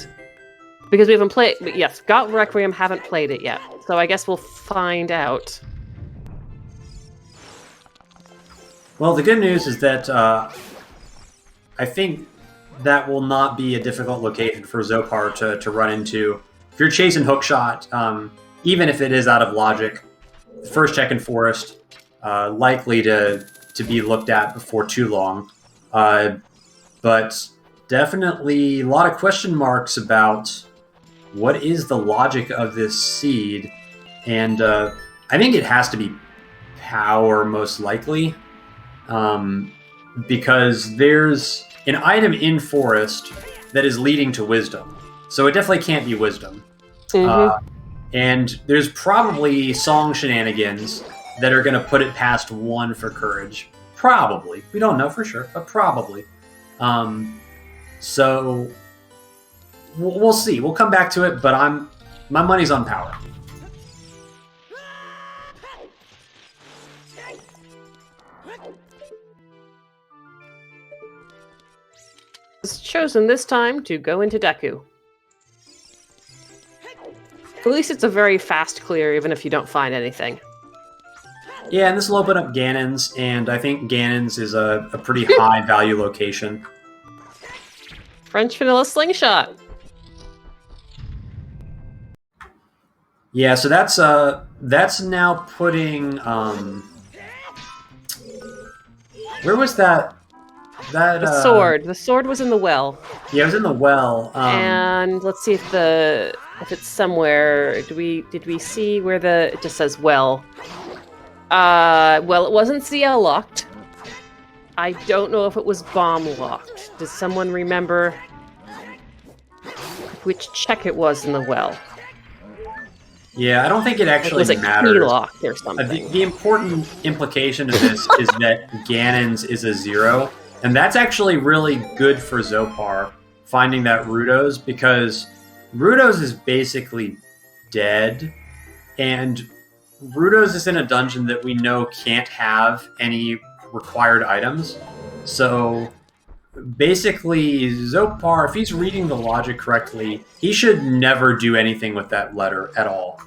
because we haven't played. Yes, got Requiem, haven't played it yet. So I guess we'll find out. Well, the good news is that I think that will not be a difficult location for Xopar to run into. If you're chasing Hookshot, even if it is out of logic, the first check in Forest, likely to be looked at before too long. But definitely a lot of question marks about what is the logic of this seed. And I think it has to be power, most likely. Because there's an item in forest that is leading to wisdom. So it definitely can't be wisdom. And there's probably song shenanigans that are going to put it past 1 for courage. Probably. We don't know for sure, but probably. So we'll see. We'll come back to it, but my money's on power. It's chosen this time to go into Deku. At least it's a very fast clear, even if you don't find anything. Yeah, and this will open up Ganon's, and I think Ganon's is a pretty high value location. French vanilla slingshot. Yeah, so that's now putting where was that? The sword. The sword was in the well. Yeah, it was in the well. And let's see if it's somewhere. Did we see where it just says well? Well, it wasn't CL locked. I don't know if it was bomb locked. Does someone remember which check it was in the well? Yeah, I don't think it actually was matters. Key locked or something. The important implication of this is that Ganon's is a 0, and that's actually really good for Xopar finding that Rudo's, because Rudo's is basically dead, and Rudo's is in a dungeon that we know can't have any required items. So basically, Xopar, if he's reading the logic correctly, he should never do anything with that letter at all.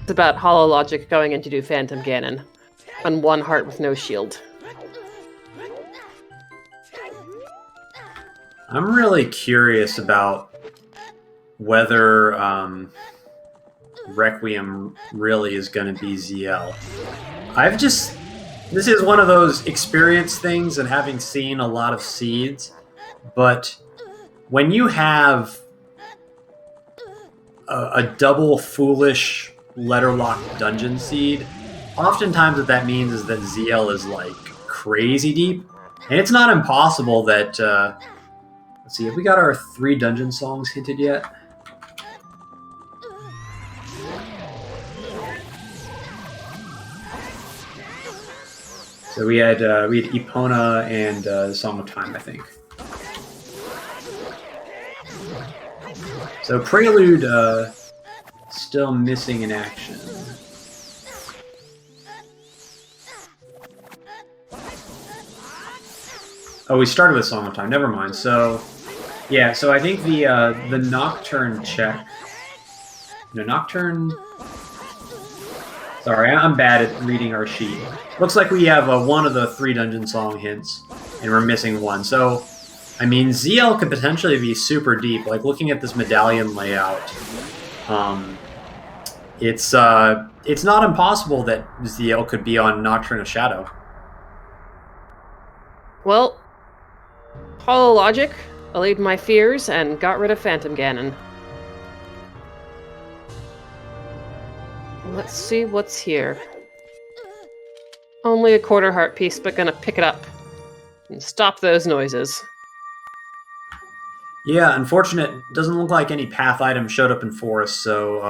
It's about HollowLogic going in to do Phantom Ganon on 1 heart with no shield. I'm really curious about whether Requiem really is going to be ZL. This is one of those experience things and having seen a lot of seeds, but when you have a double foolish letterlock dungeon seed, oftentimes what that means is that ZL is like crazy deep, and it's not impossible that let's see, have we got our 3 dungeon songs hinted yet? So we had Epona and the Song of Time, I think. So Prelude still missing in action. Oh, we started with Song of Time. Never mind. So, yeah. So I think the Nocturne check. No, Nocturne. Sorry, I'm bad at reading our sheet. Looks like we have 1 of the 3 dungeon song hints, and we're missing 1. So, I mean, ZL could potentially be super deep. Like looking at this medallion layout. It's not impossible that ZL could be on Nocturne of Shadow. Well, HollowLogic allayed my fears and got rid of Phantom Ganon. Let's see what's here. Only a quarter heart piece, but gonna pick it up and stop those noises. Yeah, unfortunate. Doesn't look like any path items showed up in forest, so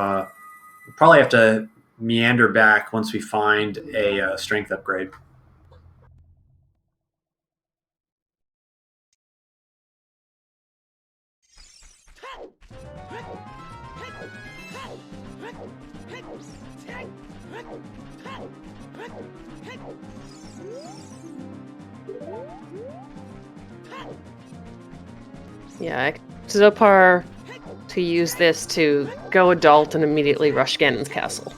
we'll probably have to meander back once we find a strength upgrade. Yeah, Xopar to use this to go adult and immediately rush Ganon's castle.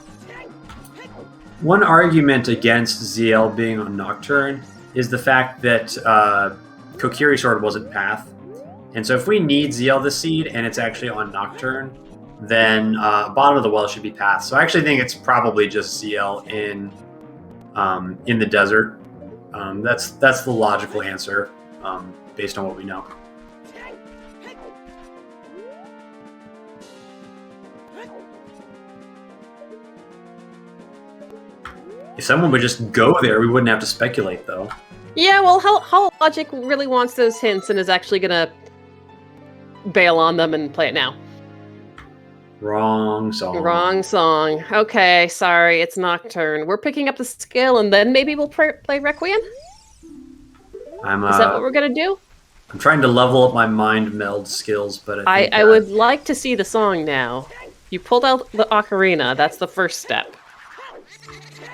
One argument against ZL being on Nocturne is the fact that Kokiri Sword wasn't Path. And so if we need ZL this seed and it's actually on Nocturne, then bottom of the well should be path. So I actually think it's probably just CL in the desert. That's the logical answer based on what we know. If someone would just go there, we wouldn't have to speculate, though. Yeah, well, HollowLogic really wants those hints and is actually gonna bail on them and play it now. Wrong song. Wrong song. Okay, sorry, it's Nocturne. We're picking up the scale, and then maybe we'll play Requiem? Is that what we're gonna do? I'm trying to level up my mind meld skills, but I would like to see the song now. You pulled out the ocarina. That's the first step.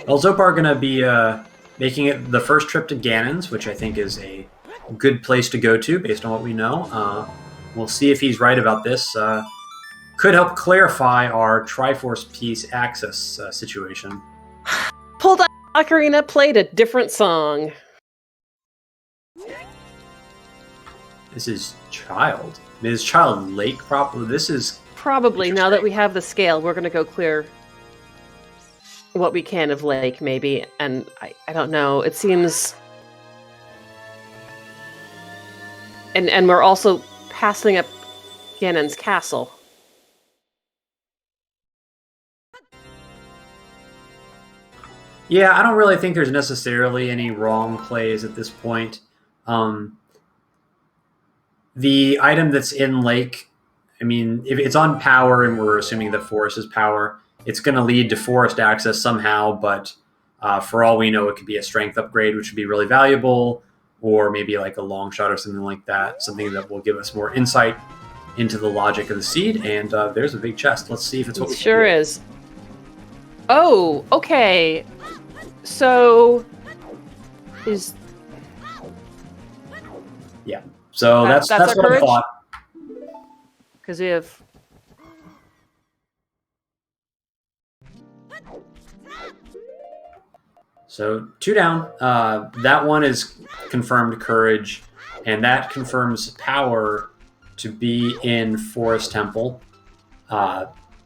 Well, Xopar going to be making it the first trip to Ganon's, which I think is a good place to go to based on what we know. We'll see if he's right about this. Could help clarify our Triforce piece access situation. Pulled out ocarina, played a different song. This is Child. I mean, is Child Lake probably? This is... Probably, now that we have the scale, we're going to go clear what we can of Lake, maybe. And I don't know, it seems... And we're also passing up Ganon's castle. Yeah, I don't really think there's necessarily any wrong plays at this point. The item that's in Lake, I mean, if it's on power and we're assuming that Forest is power, it's going to lead to Forest access somehow, but for all we know, it could be a strength upgrade, which would be really valuable, or maybe like a long shot or something like that, something that will give us more insight into the logic of the seed. And there's a big chest. Let's see if it's what we sure is. Oh, okay. So is... Yeah. So that's what I thought. Because we have... So 2 down. That one is confirmed courage, and that confirms power to be in Forest Temple.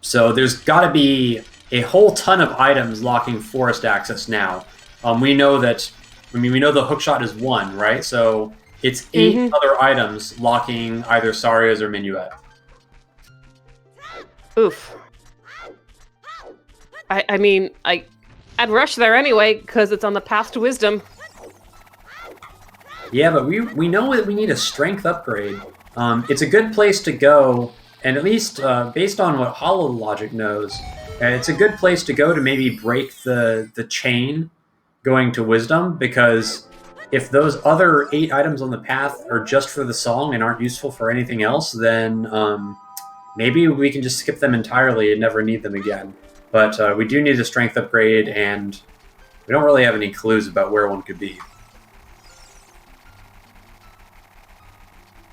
So there's got to be a whole ton of items locking Forest access now. We know that. I mean, we know the hookshot is 1, right? So it's 8 other items locking either Saria's or Minuet. Oof. I mean, I'd rush there anyway, because it's on the path to wisdom. Yeah, but we know that we need a strength upgrade. It's a good place to go, and at least based on what HollowLogic knows, it's a good place to go to maybe break the chain going to wisdom, because if those other 8 items on the path are just for the song and aren't useful for anything else, then maybe we can just skip them entirely and never need them again. But we do need a strength upgrade, and we don't really have any clues about where one could be.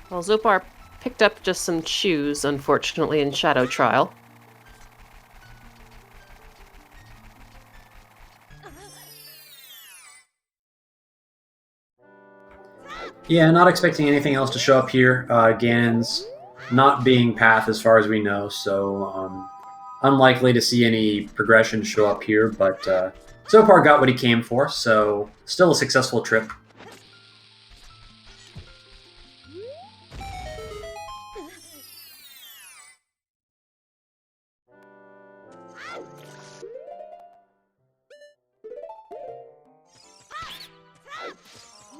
Well, Xopar picked up just some shoes, unfortunately, in Shadow Trial. Yeah, not expecting anything else to show up here. Ganon's not being path as far as we know, so unlikely to see any progression show up here, but Xopar got what he came for, so still a successful trip.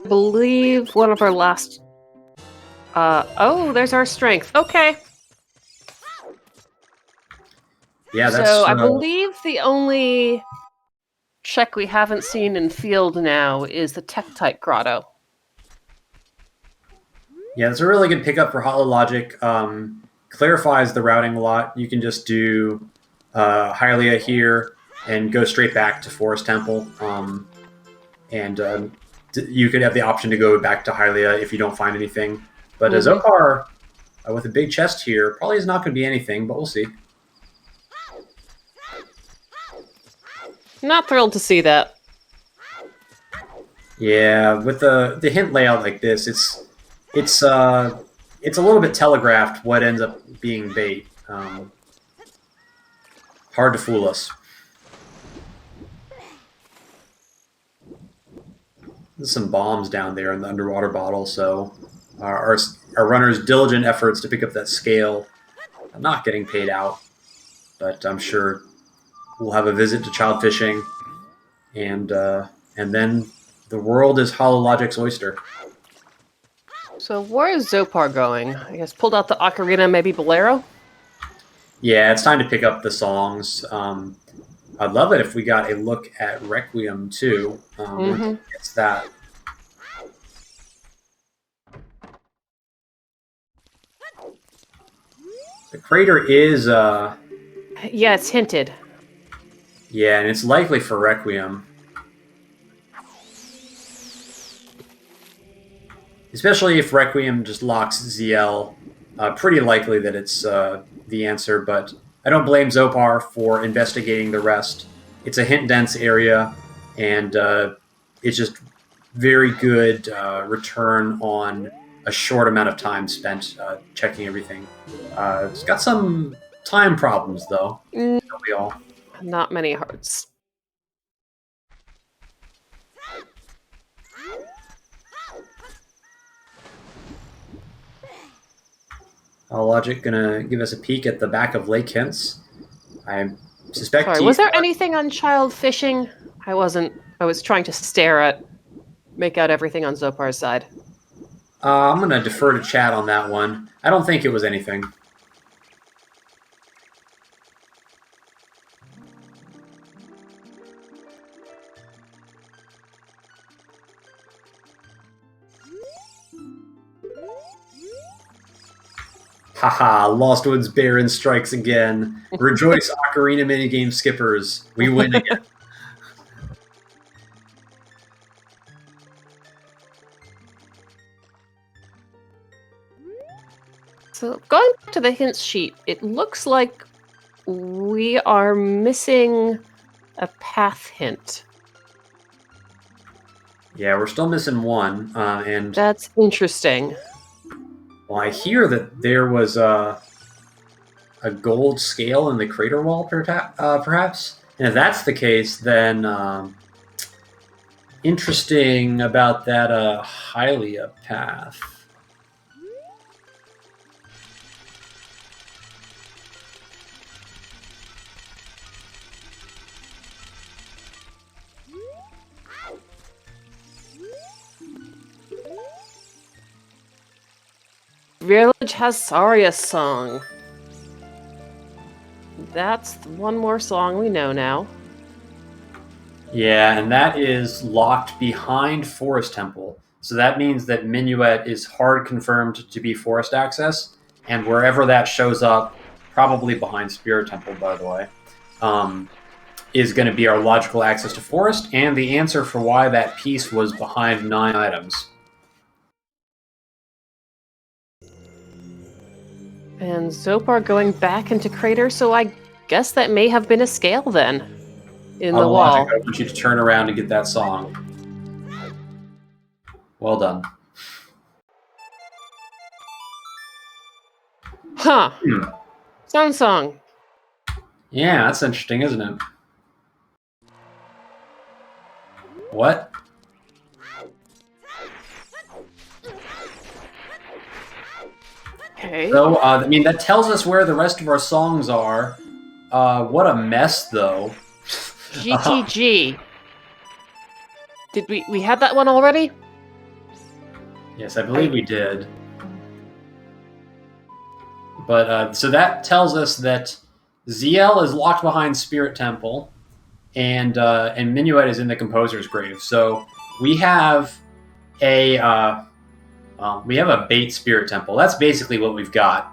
I believe one of our last... oh, there's our strength. Okay. Yeah, that's... So I believe the only check we haven't seen in field now is the Tektite Grotto. Yeah, it's a really good pickup for HollowLogic. Clarifies the routing a lot. You can just do Hylia here and go straight back to Forest Temple. You could have the option to go back to Hylia if you don't find anything. But Xopar, with a big chest here, probably is not going to be anything, but we'll see. Not thrilled to see that. Yeah, with the hint layout like this, it's a little bit telegraphed what ends up being bait. Hard to fool us. There's some bombs down there in the underwater bottle, so our runner's diligent efforts to pick up that scale are not getting paid out. But I'm sure we'll have a visit to child fishing, and then the world is HollowLogic's oyster. So where is Xopar going? I guess pulled out the ocarina, maybe bolero? Yeah, it's time to pick up the songs. I'd love it if we got a look at Requiem too. It's that. The crater is Yeah, it's hinted. yeah, and it's likely for Requiem. Especially if Requiem just locks ZL. Pretty likely that it's the answer, but I don't blame Xopar for investigating the rest. It's a hint-dense area, and it's just very good return on a short amount of time spent checking everything. It's got some time problems, though. Don't we all? Not many hearts. HollowLogic gonna give us a peek at the back of Lake Hints. I suspect. Sorry, was there anything on child fishing? I wasn't. I was trying to make out everything on Zopar's side. I'm gonna defer to chat on that one. I don't think it was anything. Haha, Lost Woods Baron strikes again. Rejoice, Ocarina minigame skippers. We win again. So going back to the hints sheet, it looks like we are missing a path hint. Yeah, we're still missing one, and That's interesting. well, I hear that there was a gold scale in the crater wall, perhaps. And if that's the case, then interesting about that Hylia path. Village has Saria's song. That's one more song we know now. Yeah, and that is locked behind Forest Temple. So that means that Minuet is hard confirmed to be forest access, and wherever that shows up, probably behind Spirit Temple, by the way, is going to be our logical access to forest, and the answer for why that piece was behind 9 items. And Xopar going back into crater, so I guess that may have been a scale then in the wall. I want you to turn around and get that song. Well done. Huh. Sound song. Yeah, that's interesting, isn't it? What? Okay. So, I mean, that tells us where the rest of our songs are. What a mess, though. GTG. Did we had that one already? Yes, I believe we did. But, so that tells us that ZL is locked behind Spirit Temple, and Minuet is in the Composer's Grave. So we have a bait Spirit Temple. That's basically what we've got.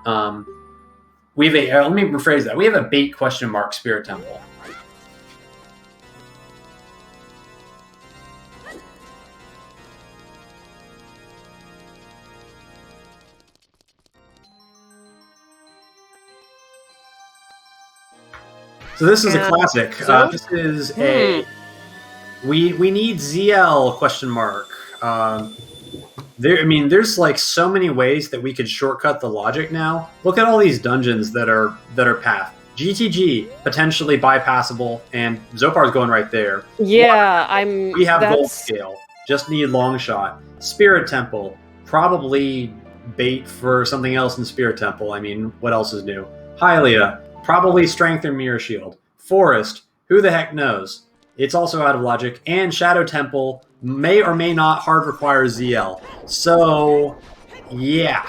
We have a let me rephrase that. We have a bait question mark Spirit Temple. So this is a classic. This is a we need ZL question mark. There's like so many ways that we could shortcut the logic now. Look at all these dungeons that are path. GTG, potentially bypassable, and Xopar's going right there. Yeah, We have Gold Scale, just need Long Shot. Spirit Temple, probably bait for something else in Spirit Temple. I mean, what else is new? Hylia, probably Strength or Mirror Shield. Forest, who the heck knows? It's also out of logic. And Shadow Temple may or may not hard require ZL. So, yeah.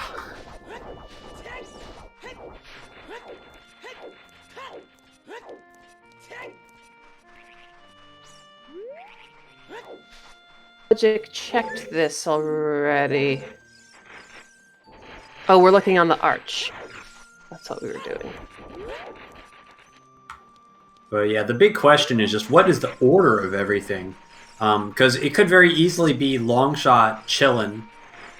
Logic checked this already. Oh, we're looking on the arch. That's what we were doing. But yeah, the big question is just what is the order of everything? Because it could very easily be Long Shot chillin'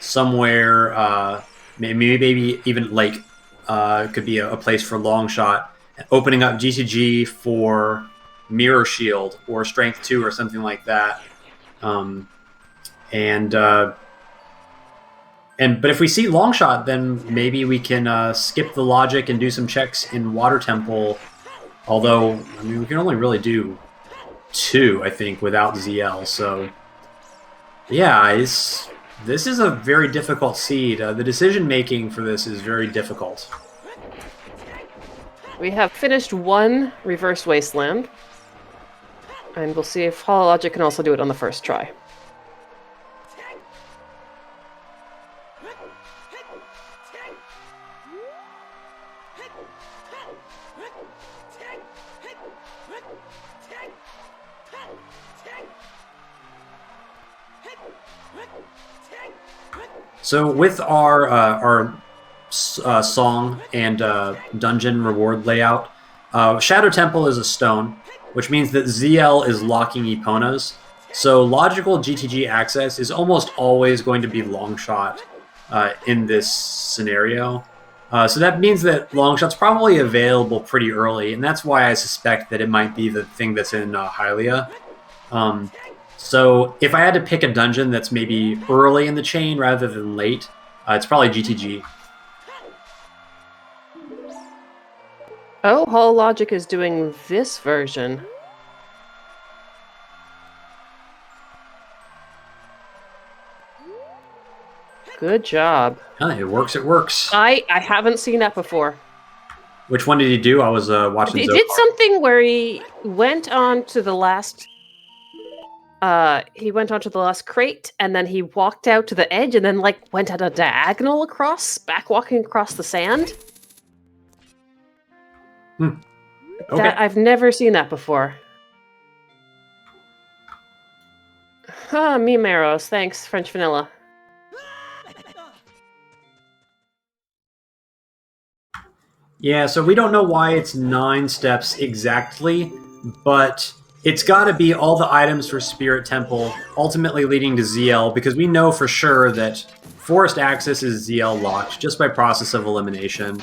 somewhere, maybe even Lake could be a place for Long Shot, opening up GTG for Mirror Shield or Strength 2 or something like that. But if we see Long Shot, then maybe we can skip the logic and do some checks in Water Temple. Although, I mean, we can only really do 2, I think, without ZL. So, yeah, this is a very difficult seed. The decision making for this is very difficult. We have finished one Reverse Wasteland, and we'll see if HollowLogic can also do it on the first try. So with our song and dungeon reward layout, Shadow Temple is a stone, which means that ZL is locking Eponas. So logical GTG access is almost always going to be Long Shot in this scenario. So that means that Long Shot's probably available pretty early, and that's why I suspect that it might be the thing that's in Hylia. So if I had to pick a dungeon that's maybe early in the chain rather than late, it's probably GTG. Oh, HollowLogic is doing this version. Good job. It works, it works. I haven't seen that before. Which one did he do? I was watching He Xopar. did something where he went on to the last... he went onto the last crate, and then he walked out to the edge, and then went at a diagonal across, back walking across the sand. Okay. I've never seen that before. Me Maros, thanks, French Vanilla. Yeah, so we don't know why it's 9 steps exactly, but it's got to be all the items for Spirit Temple, ultimately leading to ZL, because we know for sure that Forest Access is ZL locked just by process of elimination.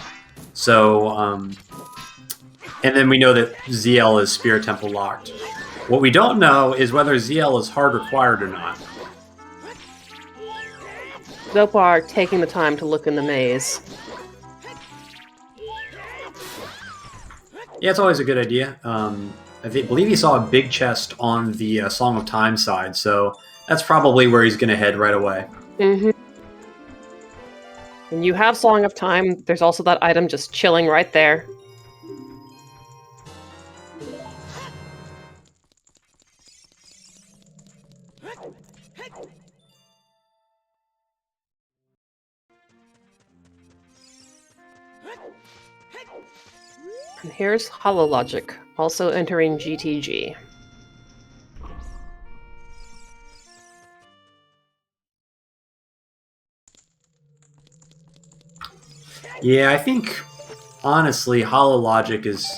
So, and then we know that ZL is Spirit Temple locked. What we don't know is whether ZL is hard required or not. Xopar taking the time to look in the maze. Yeah, it's always a good idea. I believe he saw a big chest on the Song of Time side, so that's probably where he's going to head right away. Mm-hmm. And you have Song of Time. There's also that item just chilling right there. And here's HollowLogic, also entering GTG. Yeah, I think, honestly, HollowLogic is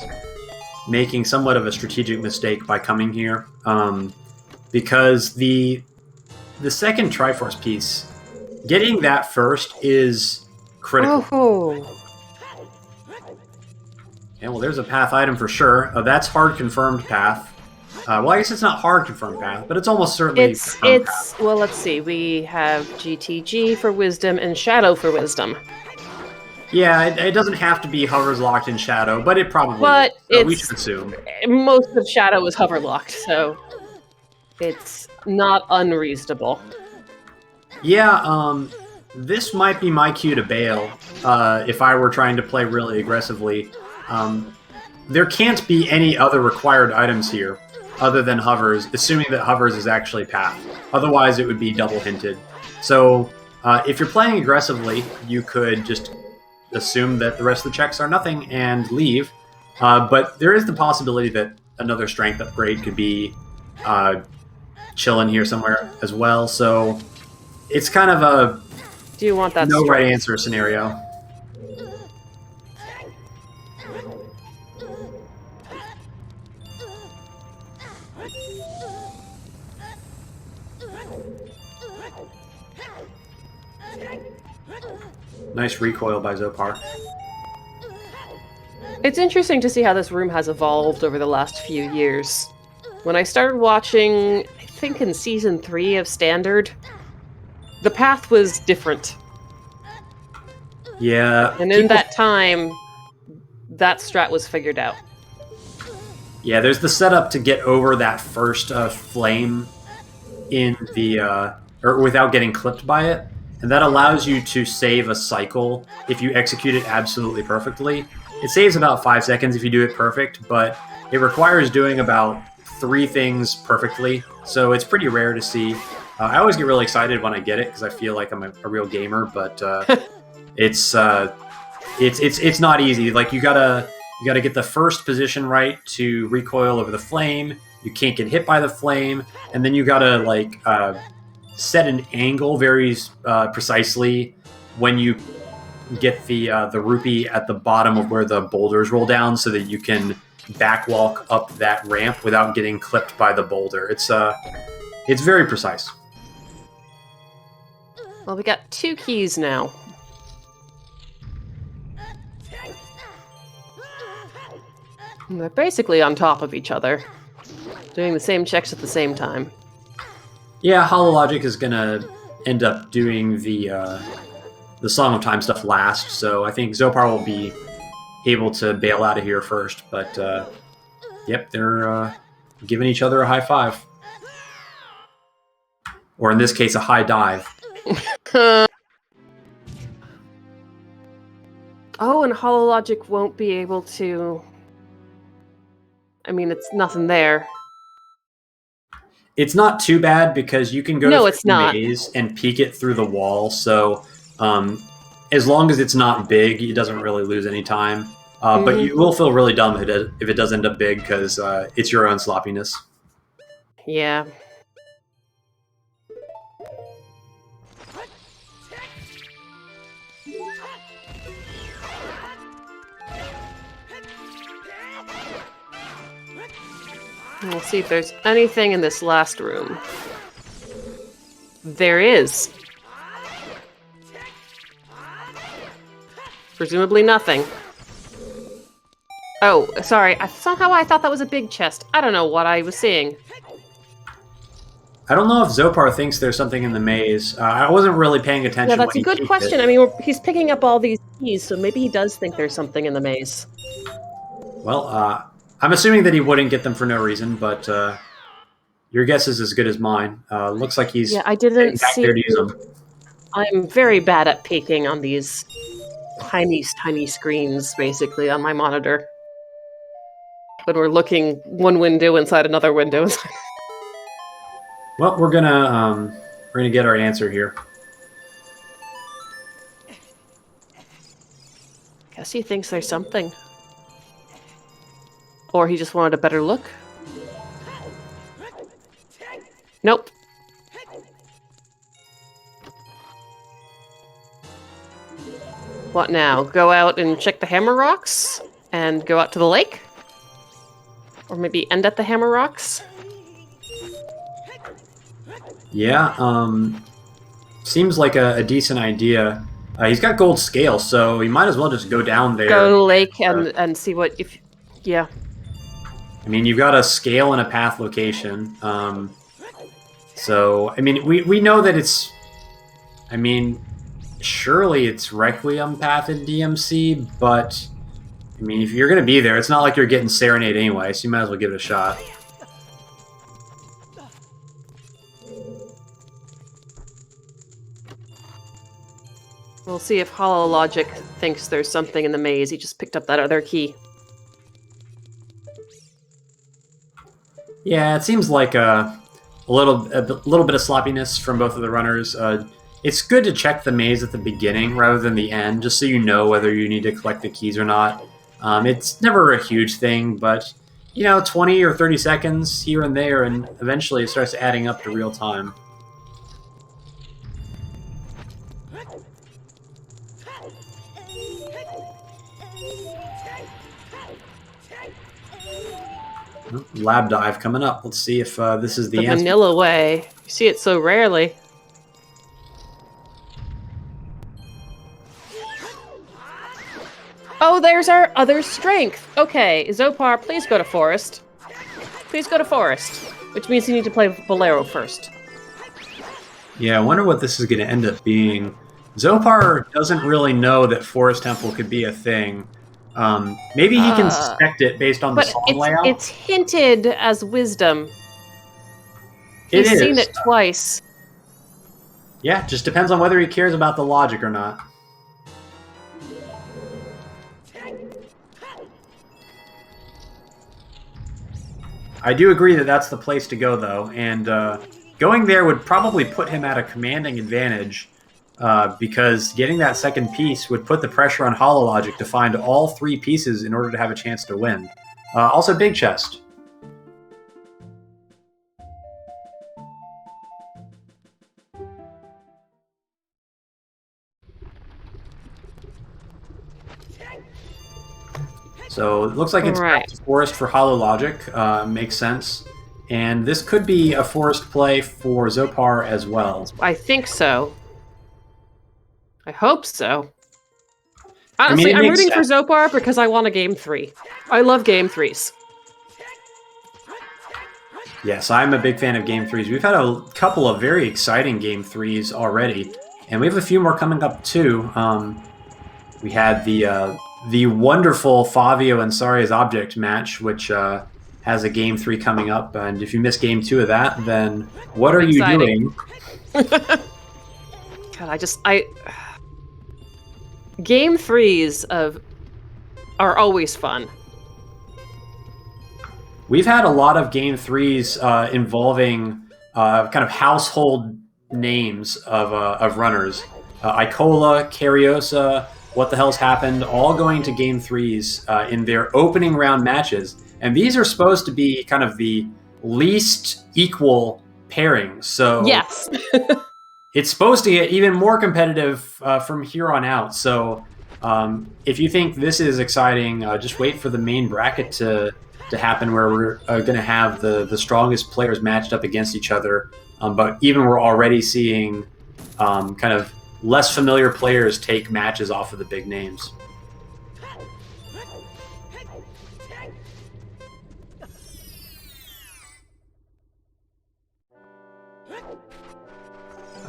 making somewhat of a strategic mistake by coming here. Because the second Triforce piece, getting that first is critical. Oh. Yeah, well, there's a path item for sure. That's hard confirmed path. Well, I guess it's not hard confirmed path, but it's almost certainly confirmed path. Well, let's see. We have GTG for wisdom and Shadow for wisdom. Yeah, it doesn't have to be hovers locked in Shadow, but it probably But is, so we it's should assume. most of Shadow is hover locked, so it's not unreasonable. Yeah, this might be my cue to bail if I were trying to play really aggressively. There can't be any other required items here other than hovers, assuming that hovers is actually path. Otherwise, it would be double hinted. So if you're playing aggressively, you could just assume that the rest of the checks are nothing and leave. But there is the possibility that another strength upgrade could be chilling here somewhere as well. So it's kind of a Do you want that no strength? right answer scenario. Nice recoil by Xopar. It's interesting to see how this room has evolved over the last few years. When I started watching, I think in Season 3 of Standard, the path was different. Yeah. And in that time, that strat was figured out. Yeah, there's the setup to get over that first flame in the or without getting clipped by it, and that allows you to save a cycle if you execute it absolutely perfectly. It saves about 5 seconds if you do it perfect, but it requires doing about 3 things perfectly, so it's pretty rare to see. I always get really excited when I get it because I feel like I'm a real gamer, but it's not easy. Like you gotta get the first position right to recoil over the flame. You can't get hit by the flame, and then you gotta like set an angle very precisely when you get the rupee at the bottom of where the boulders roll down, so that you can backwalk up that ramp without getting clipped by the boulder. It's very precise. Well, we got 2 keys now. And they're basically on top of each other, doing the same checks at the same time. Yeah, HollowLogic is gonna end up doing the Song of Time stuff last, so I think Xopar will be able to bail out of here first. But yep, they're giving each other a high five, or in this case, a high dive. Oh, and HollowLogic won't be able to... I mean, it's nothing there. It's not too bad because you can go No, through it's the not. maze and peek it through the wall. So as long as it's not big, it doesn't really lose any time. But you will feel really dumb if it does end up big because it's your own sloppiness. Yeah. We'll see if there's anything in this last room. There is. Presumably nothing. Oh, sorry. Somehow I thought that was a big chest. I don't know what I was seeing. I don't know if Xopar thinks there's something in the maze. I wasn't really paying attention. Yeah, that's when a good he peeked question. it. I mean, he's picking up all these keys, so maybe he does think there's something in the maze. Well, I'm assuming that he wouldn't get them for no reason, but your guess is as good as mine. Looks like he's Yeah, I didn't back see. there to use them. I'm very bad at peeking on these tiny screens, basically, on my monitor. When we're looking one window inside another window. Well, we're gonna get our answer here. Guess he thinks there's something. Or he just wanted a better look. Nope. What now? Go out and check the hammer rocks? And go out to the lake? Or maybe end at the hammer rocks? Yeah, seems like a decent idea. He's got gold scale, so he might as well just go down there. Go to the lake and see what if... Yeah. I mean, you've got a scale and a path location. So, I mean, we know that it's... I mean, surely it's Requiem Path in DMC, but I mean, if you're going to be there, it's not like you're getting Serenade anyway, so you might as well give it a shot. We'll see if HollowLogic thinks there's something in the maze. He just picked up that other key. Yeah, it seems like a little bit of sloppiness from both of the runners. It's good to check the maze at the beginning rather than the end, just so you know whether you need to collect the keys or not. It's never a huge thing, but 20 or 30 seconds here and there, and eventually it starts adding up to real time. Lab dive coming up. Let's see if this is the answer. Vanilla way. You see it so rarely. Oh, there's our other strength. Okay, Xopar, please go to forest. Please go to forest. Which means you need to play Bolero first. Yeah, I wonder what this is going to end up being. Xopar doesn't really know that Forest Temple could be a thing. Maybe he can suspect it based on the song layout. It's hinted as wisdom. He's seen it twice. Yeah, just depends on whether he cares about the logic or not. I do agree that that's the place to go, though, and going there would probably put him at a commanding advantage. Because getting that second piece would put the pressure on HollowLogic to find all 3 pieces in order to have a chance to win. Also, big chest. So it looks like it's back to forest for HollowLogic. Makes sense. And this could be a forest play for Xopar as well. I think so. I hope so. Honestly, I'm rooting for Xopar because I want a game 3. I love game 3s. Yes, I'm a big fan of game 3s. We've had a couple of very exciting game 3s already, and we have a few more coming up too. We had the wonderful Favio and Saria's Object match, which has a game 3 coming up, and if you miss game 2 of that, then what are you doing? God, Game 3s are always fun. We've had a lot of game 3s involving kind of household names of runners. Icola, Cariosa, What the Hell's Happened, all going to game 3s in their opening round matches. And these are supposed to be kind of the least equal pairings. So yes. It's supposed to get even more competitive from here on out. So if you think this is exciting, just wait for the main bracket to happen where we're going to have the strongest players matched up against each other. But even we're already seeing kind of less familiar players take matches off of the big names.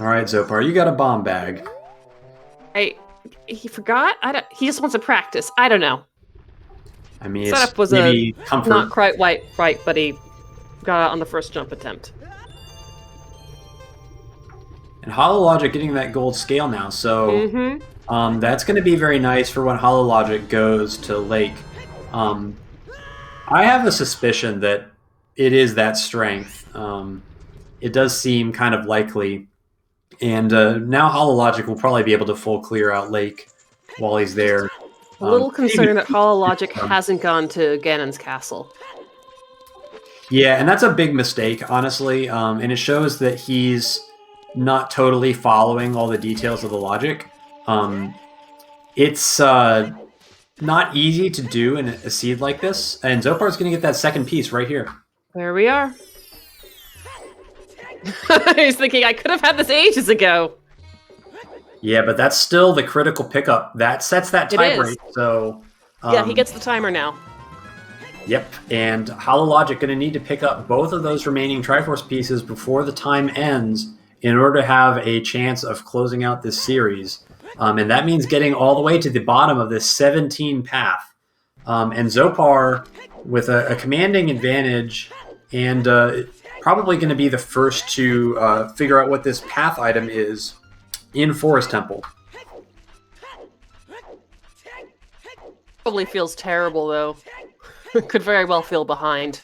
All right, Xopar, you got a bomb bag. He forgot? He just wants to practice. I don't know. I mean, setup was maybe comfort. Not quite right, but he got out on the first jump attempt. And HollowLogic getting that gold scale now, so that's going to be very nice for when HollowLogic goes to Lake. I have a suspicion that it is that strength. It does seem kind of likely. And now HollowLogic will probably be able to full clear out Lake while he's there. A little concerned that HollowLogic hasn't gone to Ganon's castle. Yeah, and that's a big mistake, honestly. And it shows that he's not totally following all the details of the logic. It's not easy to do in a seed like this. And Xopar's going to get that second piece right here. There we are. He's thinking, I could have had this ages ago. Yeah, but that's still the critical pickup. That sets that tie break. So yeah, he gets the timer now. Yep, and HollowLogic going to need to pick up both of those remaining Triforce pieces before the time ends in order to have a chance of closing out this series. And that means getting all the way to the bottom of this 17 path. And Xopar, with a commanding advantage, and probably going to be the first to figure out what this path item is in Forest Temple. Probably feels terrible, though. Could very well feel behind.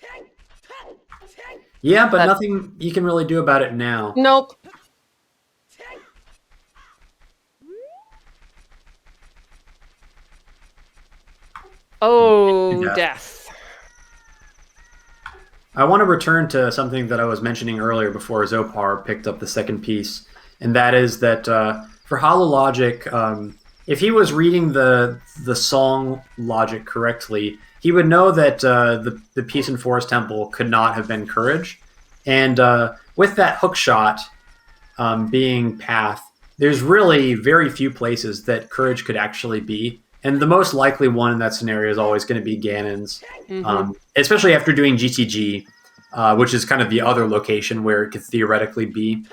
Yeah, but nothing you can really do about it now. Nope. Oh, death. I want to return to something that I was mentioning earlier before Xopar picked up the second piece, and that is that for HollowLogic, if he was reading the song logic correctly, he would know that the piece in Forest Temple could not have been Courage. And with that hook shot being Path, there's really very few places that Courage could actually be. And the most likely one in that scenario is always going to be Ganon's, especially after doing GTG, which is kind of the other location where it could theoretically be.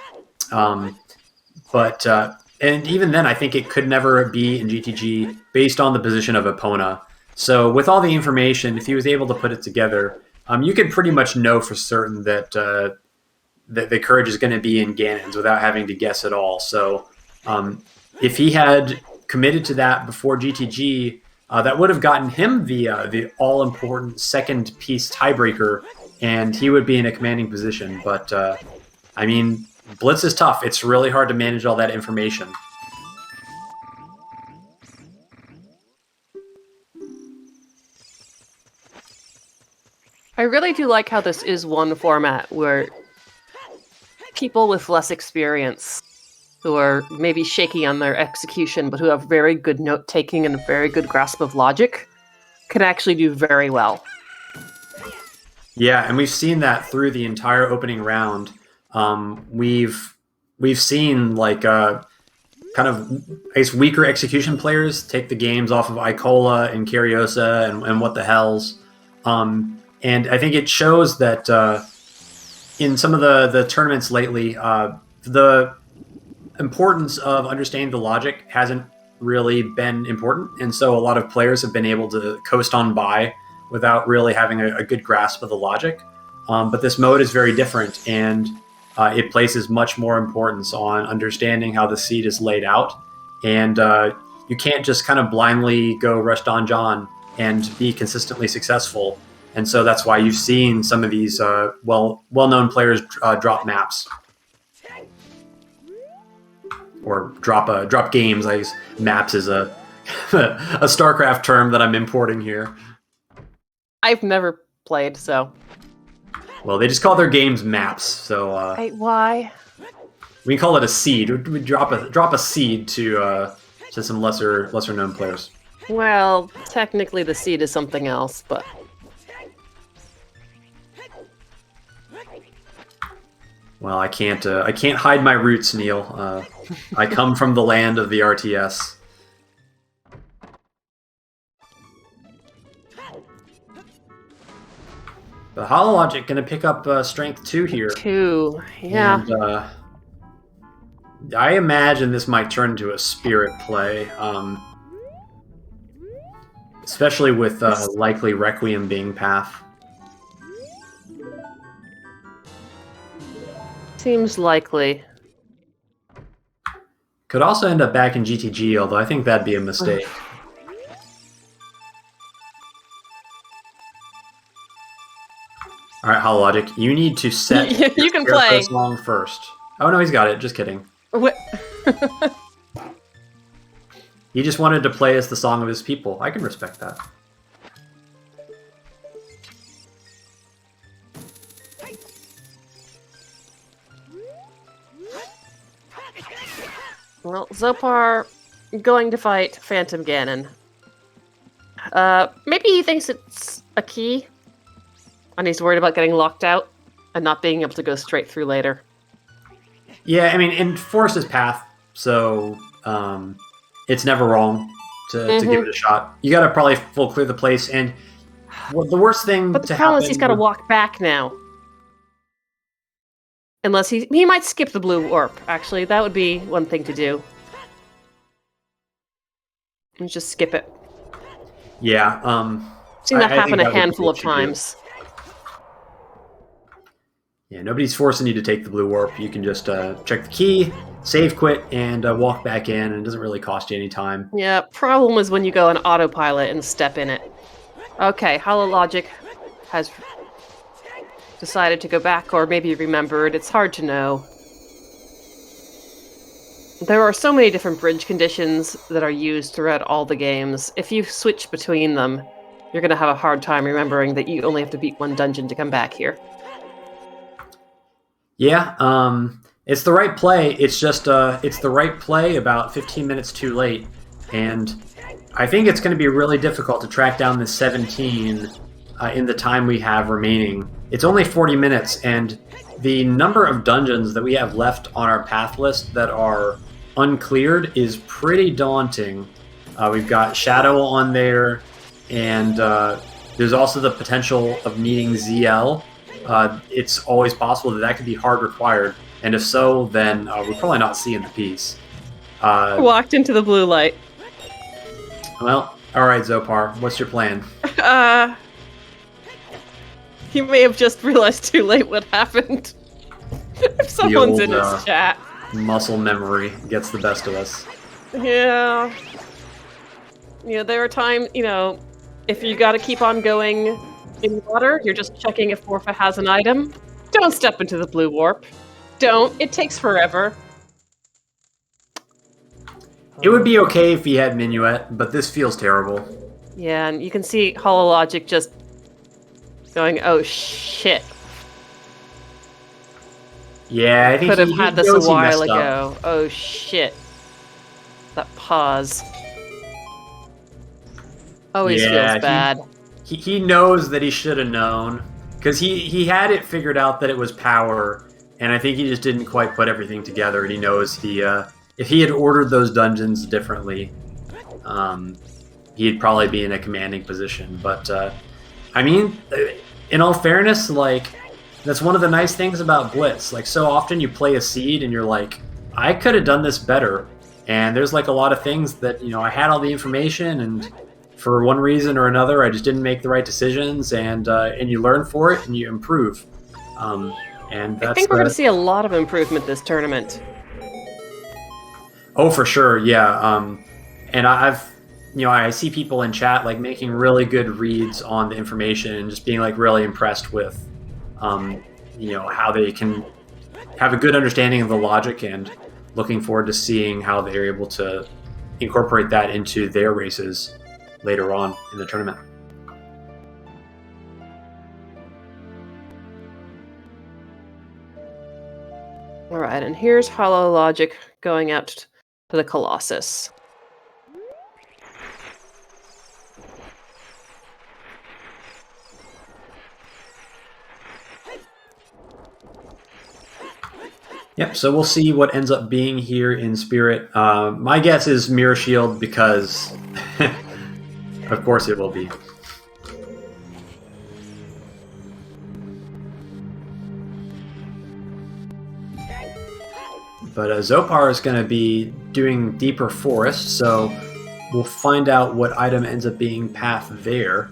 And even then, I think it could never be in GTG based on the position of Epona. So with all the information, if he was able to put it together, you could pretty much know for certain that that the Courage is going to be in Ganon's without having to guess at all. So if he had committed to that before GTG, that would have gotten him the all-important second piece tiebreaker, and he would be in a commanding position. But, I mean, Blitz is tough. It's really hard to manage all that information. I really do like how this is one format where people with less experience, who are maybe shaky on their execution, but who have very good note-taking and a very good grasp of logic, can actually do very well. Yeah, and we've seen that through the entire opening round. We've seen like kind of I guess weaker execution players take the games off of Icola and Cariosa and what the hells. And I think it shows that in some of the tournaments lately, the importance of understanding the logic hasn't really been important, and so a lot of players have been able to coast on by without really having a good grasp of the logic. But this mode is very different, and it places much more importance on understanding how the seed is laid out, and you can't just kind of blindly go rush Don John and be consistently successful. And so that's why you've seen some of these well-known players drop maps. Or drop games. I guess maps is a a StarCraft term that I'm importing here. I've never played, so. Well, they just call their games maps, so. Why? We can call it a seed. We drop a seed to some lesser known players. Well, technically the seed is something else, but. Well, I can't hide my roots, Neil. I come from the land of the RTS. But HollowLogic going to pick up strength 2 here. 2, yeah. And, I imagine this might turn into a spirit play, especially with likely Requiem being path. Seems likely. Could also end up back in GTG, although I think that'd be a mistake. All right, HollowLogic, you need to set you can your play song first. Oh no, he's got it. Just kidding. What? He just wanted to play as the song of his people. I can respect that. Well, Xopar going to fight Phantom Ganon. Maybe he thinks it's a key, and he's worried about getting locked out and not being able to go straight through later. Yeah, I mean, and Force is path, so it's never wrong to give it a shot. You got to probably full clear the place, and the worst thing but the to problem happen... is he's got to walk back now. Unless he might skip the blue orb, actually. That would be one thing to do. And just skip it. Yeah. I've seen that I happen think a that would be handful of what you do. times. Yeah, nobody's forcing you to take the blue warp. You can just check the key, save quit, and walk back in, and it doesn't really cost you any time. Yeah, problem is when you go on autopilot and step in it. Okay, HollowLogic has decided to go back, or maybe remembered. It's hard to know. There are so many different bridge conditions that are used throughout all the games. If you switch between them, you're going to have a hard time remembering that you only have to beat one dungeon to come back here. Yeah, it's the right play. It's just it's the right play about 15 minutes too late, and I think it's going to be really difficult to track down the 17 in the time we have remaining. It's only 40 minutes, and the number of dungeons that we have left on our path list that are uncleared is pretty daunting. We've got Shadow on there, and there's also the potential of meeting ZL. It's always possible that could be hard required, and if so, then we're probably not seeing the piece. Walked into the blue light. Well, all right, Xopar, what's your plan? He may have just realized too late what happened. If someone's in his chat. Muscle memory gets the best of us. Yeah. You know, there are times, if you gotta keep on going in water, you're just checking if Morpha has an item. Don't step into the blue warp. Don't. It takes forever. It would be okay if he had Minuet, but this feels terrible. Yeah, and you can see HollowLogic just going, oh shit. Yeah, I think Could have had this a while ago. Up. Oh shit. That pause. Always feels bad. He knows that he should have known, because he had it figured out that it was power, and I think he just didn't quite put everything together, and he knows if he had ordered those dungeons differently, he'd probably be in a commanding position. But, I mean, in all fairness, like, that's one of the nice things about Blitz. Like, so often you play a seed and you're like, I could have done this better. And there's like a lot of things that, I had all the information, and for one reason or another, I just didn't make the right decisions, and you learn for it and you improve. And that's, I think we're going to see a lot of improvement this tournament. Oh, for sure, yeah. And I see people in chat like making really good reads on the information and just being like really impressed with, how they can have a good understanding of the logic, and looking forward to seeing how they're able to incorporate that into their races later on in the tournament. All right, and here's HollowLogic going out to the Colossus. Yep, so we'll see what ends up being here in Spirit. My guess is Mirror Shield, because of course it will be. But Xopar is going to be doing Deeper Forest, so we'll find out what item ends up being path there.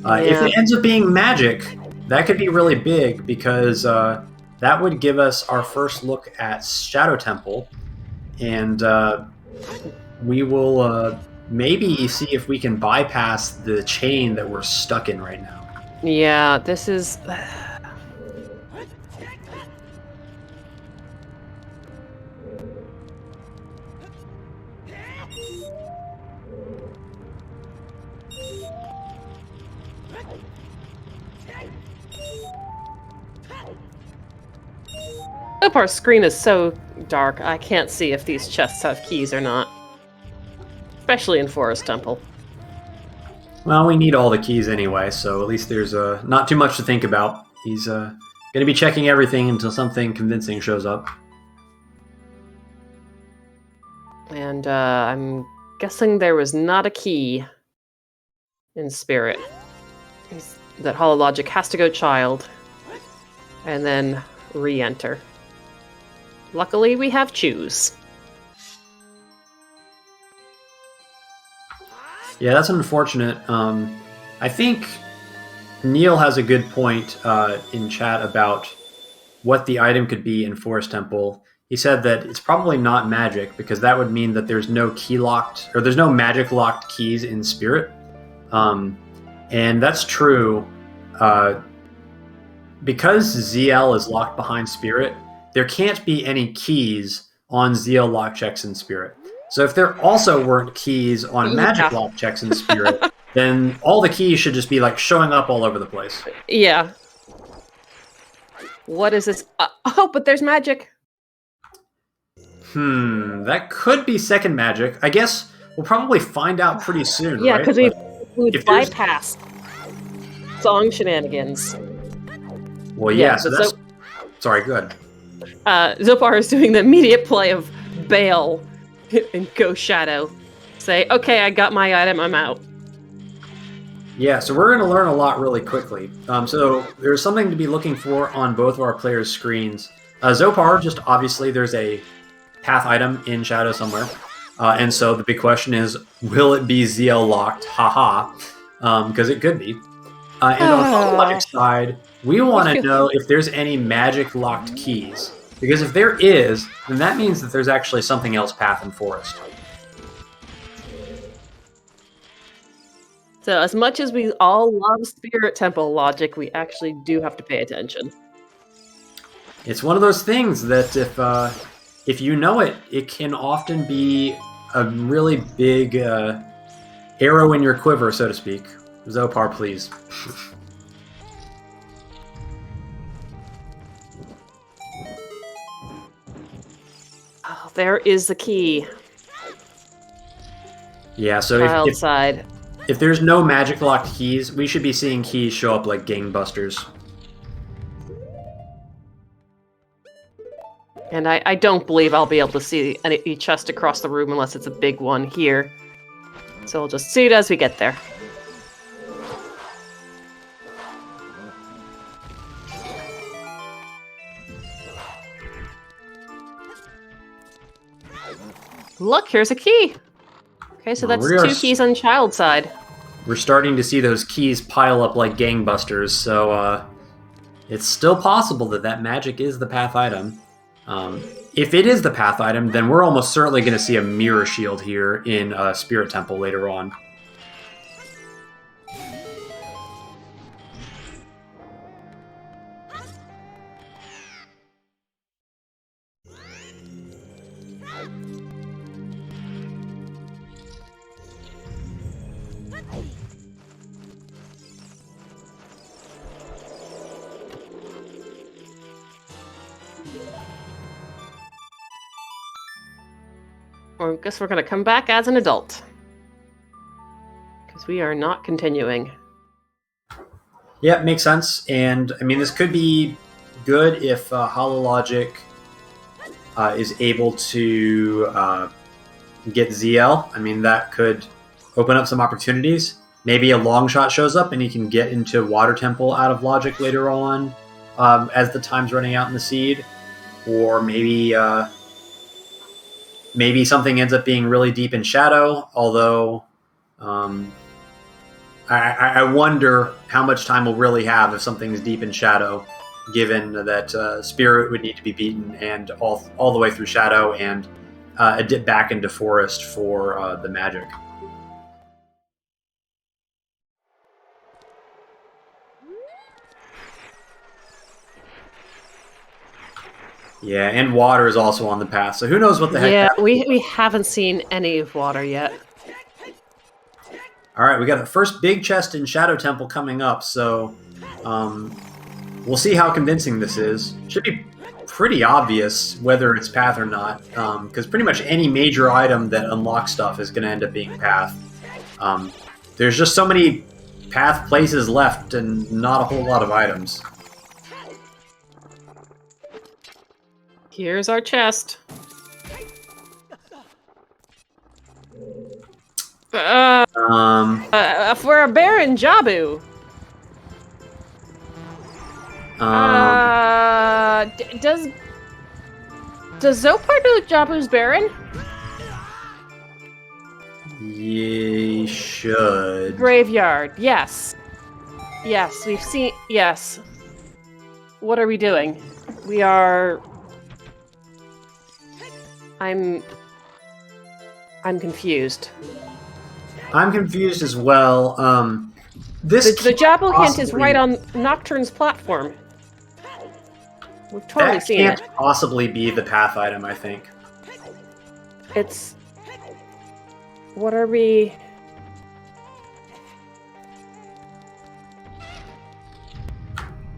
If it ends up being magic, that could be really big, because that would give us our first look at Shadow Temple, and we will maybe see if we can bypass the chain that we're stuck in right now. Yeah, this is... Xopar's screen is so dark, I can't see if these chests have keys or not. Especially in Forest Temple. Well, we need all the keys anyway, so at least there's not too much to think about. He's going to be checking everything until something convincing shows up. And I'm guessing there was not a key in Spirit. That HollowLogic has to go child and then re-enter. Luckily, we have choose. Yeah, that's unfortunate. I think Neil has a good point in chat about what the item could be in Forest Temple. He said that it's probably not magic because that would mean that there's no key locked or there's no magic locked keys in Spirit. And that's true. Because ZL is locked behind Spirit, there can't be any keys on ZL lock checks in Spirit. So if there also weren't keys on magic lock checks in Spirit, then all the keys should just be like showing up all over the place. Yeah. What is this? Oh, but there's magic. That could be second magic. I guess we'll probably find out pretty soon, Yeah, right? because we've bypassed song shenanigans. Well, yeah, so that's... Sorry, good. Xopar is doing the immediate play of bail and go shadow. Say, okay, I got my item, I'm out. Yeah, so we're going to learn a lot really quickly. So there's something to be looking for on both of our players' screens. Xopar, just obviously there's a path item in shadow somewhere. And so the big question is, will it be ZL locked? Haha. Because it could be. And on the HollowLogic side, we want to know if there's any magic locked keys. Because if there is, then that means that there's actually something else path in Forest. So as much as we all love Spirit Temple logic, we actually do have to pay attention. It's one of those things that if you know it, it can often be a really big arrow in your quiver, so to speak. Xopar, please. Oh, there is the key. Yeah, so Child side. If there's no magic locked keys, we should be seeing keys show up like gangbusters. And I don't believe I'll be able to see any chest across the room unless it's a big one here. So we'll just see it as we get there. Look, here's a key. Okay, so that's 2 keys on child side. We're starting to see those keys pile up like gangbusters, so it's still possible that that magic is the path item. If it is the path item, then we're almost certainly going to see a mirror shield here in Spirit Temple later on. I guess we're going to come back as an adult. Because we are not continuing. Yeah, makes sense. And, I mean, this could be good if HollowLogic is able to get ZL. I mean, that could open up some opportunities. Maybe a long shot shows up and he can get into Water Temple out of Logic later on as the time's running out in the seed. Or maybe... maybe something ends up being really deep in Shadow, although I wonder how much time we'll really have if something's deep in Shadow, given that Spirit would need to be beaten and all the way through Shadow and a dip back into Forest for the magic. Yeah, and water is also on the path, so who knows what the heck. Yeah, we haven't seen any of water yet. All right, we got the first big chest in Shadow Temple coming up, so we'll see how convincing this is. Should be pretty obvious whether it's path or not, because pretty much any major item that unlocks stuff is going to end up being path. There's just so many path places left and not a whole lot of items. Here's our chest. For a Baron Jabu. Does Xopar do Jabu's Baron? we should. Graveyard, yes. Yes, we've seen... Yes. What are we doing? We are... I'm confused. I'm confused as well. The Jabu hint is right on Nocturne's platform. We've totally seen it. That can't possibly be the path item, I think. It's... What are we...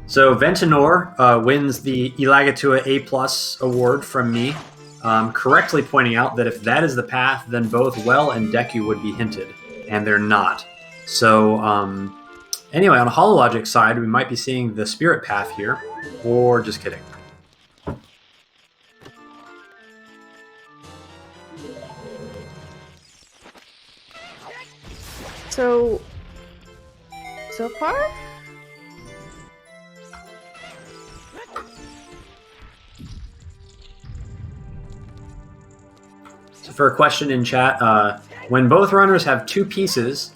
So Ventinor wins the Elagatua A+ award from me, correctly pointing out that if that is the path, then both Well and Deku would be hinted, and they're not. So anyway, on the HollowLogic side, we might be seeing the Spirit Path here, or just kidding. So far? So for a question in chat, when both runners have two pieces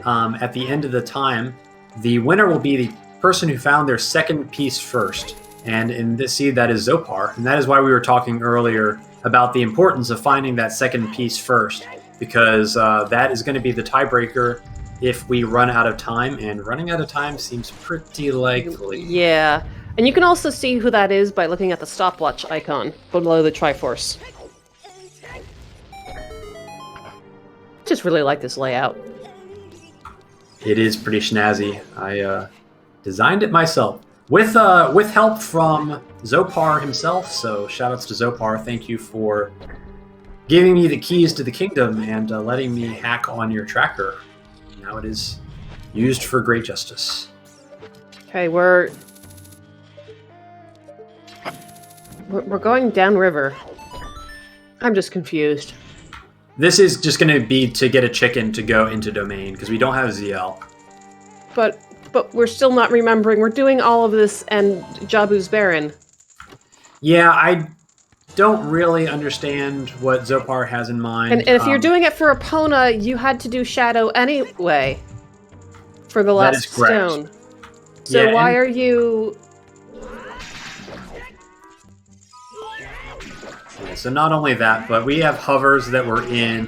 at the end of the time, the winner will be the person who found their second piece first. And in this seed, that is Xopar. And that is why we were talking earlier about the importance of finding that second piece first, because that is going to be the tiebreaker if we run out of time, and running out of time seems pretty likely. Yeah. And you can also see who that is by looking at the stopwatch icon below the Triforce. Just really like this layout. It is pretty snazzy. I designed it myself with help from Xopar himself. So shoutouts to Xopar. Thank you for giving me the keys to the kingdom and letting me hack on your tracker. Now it is used for great justice. Okay, we're going downriver. I'm just confused. This is just going to be to get a chicken to go into domain, because we don't have ZL. But we're still not remembering. We're doing all of this and Jabu's barren. Yeah, I don't really understand what Xopar has in mind. And if you're doing it for Epona, you had to do Shadow anyway for the last stone. So yeah, why are you... So not only that, but we have hovers that were in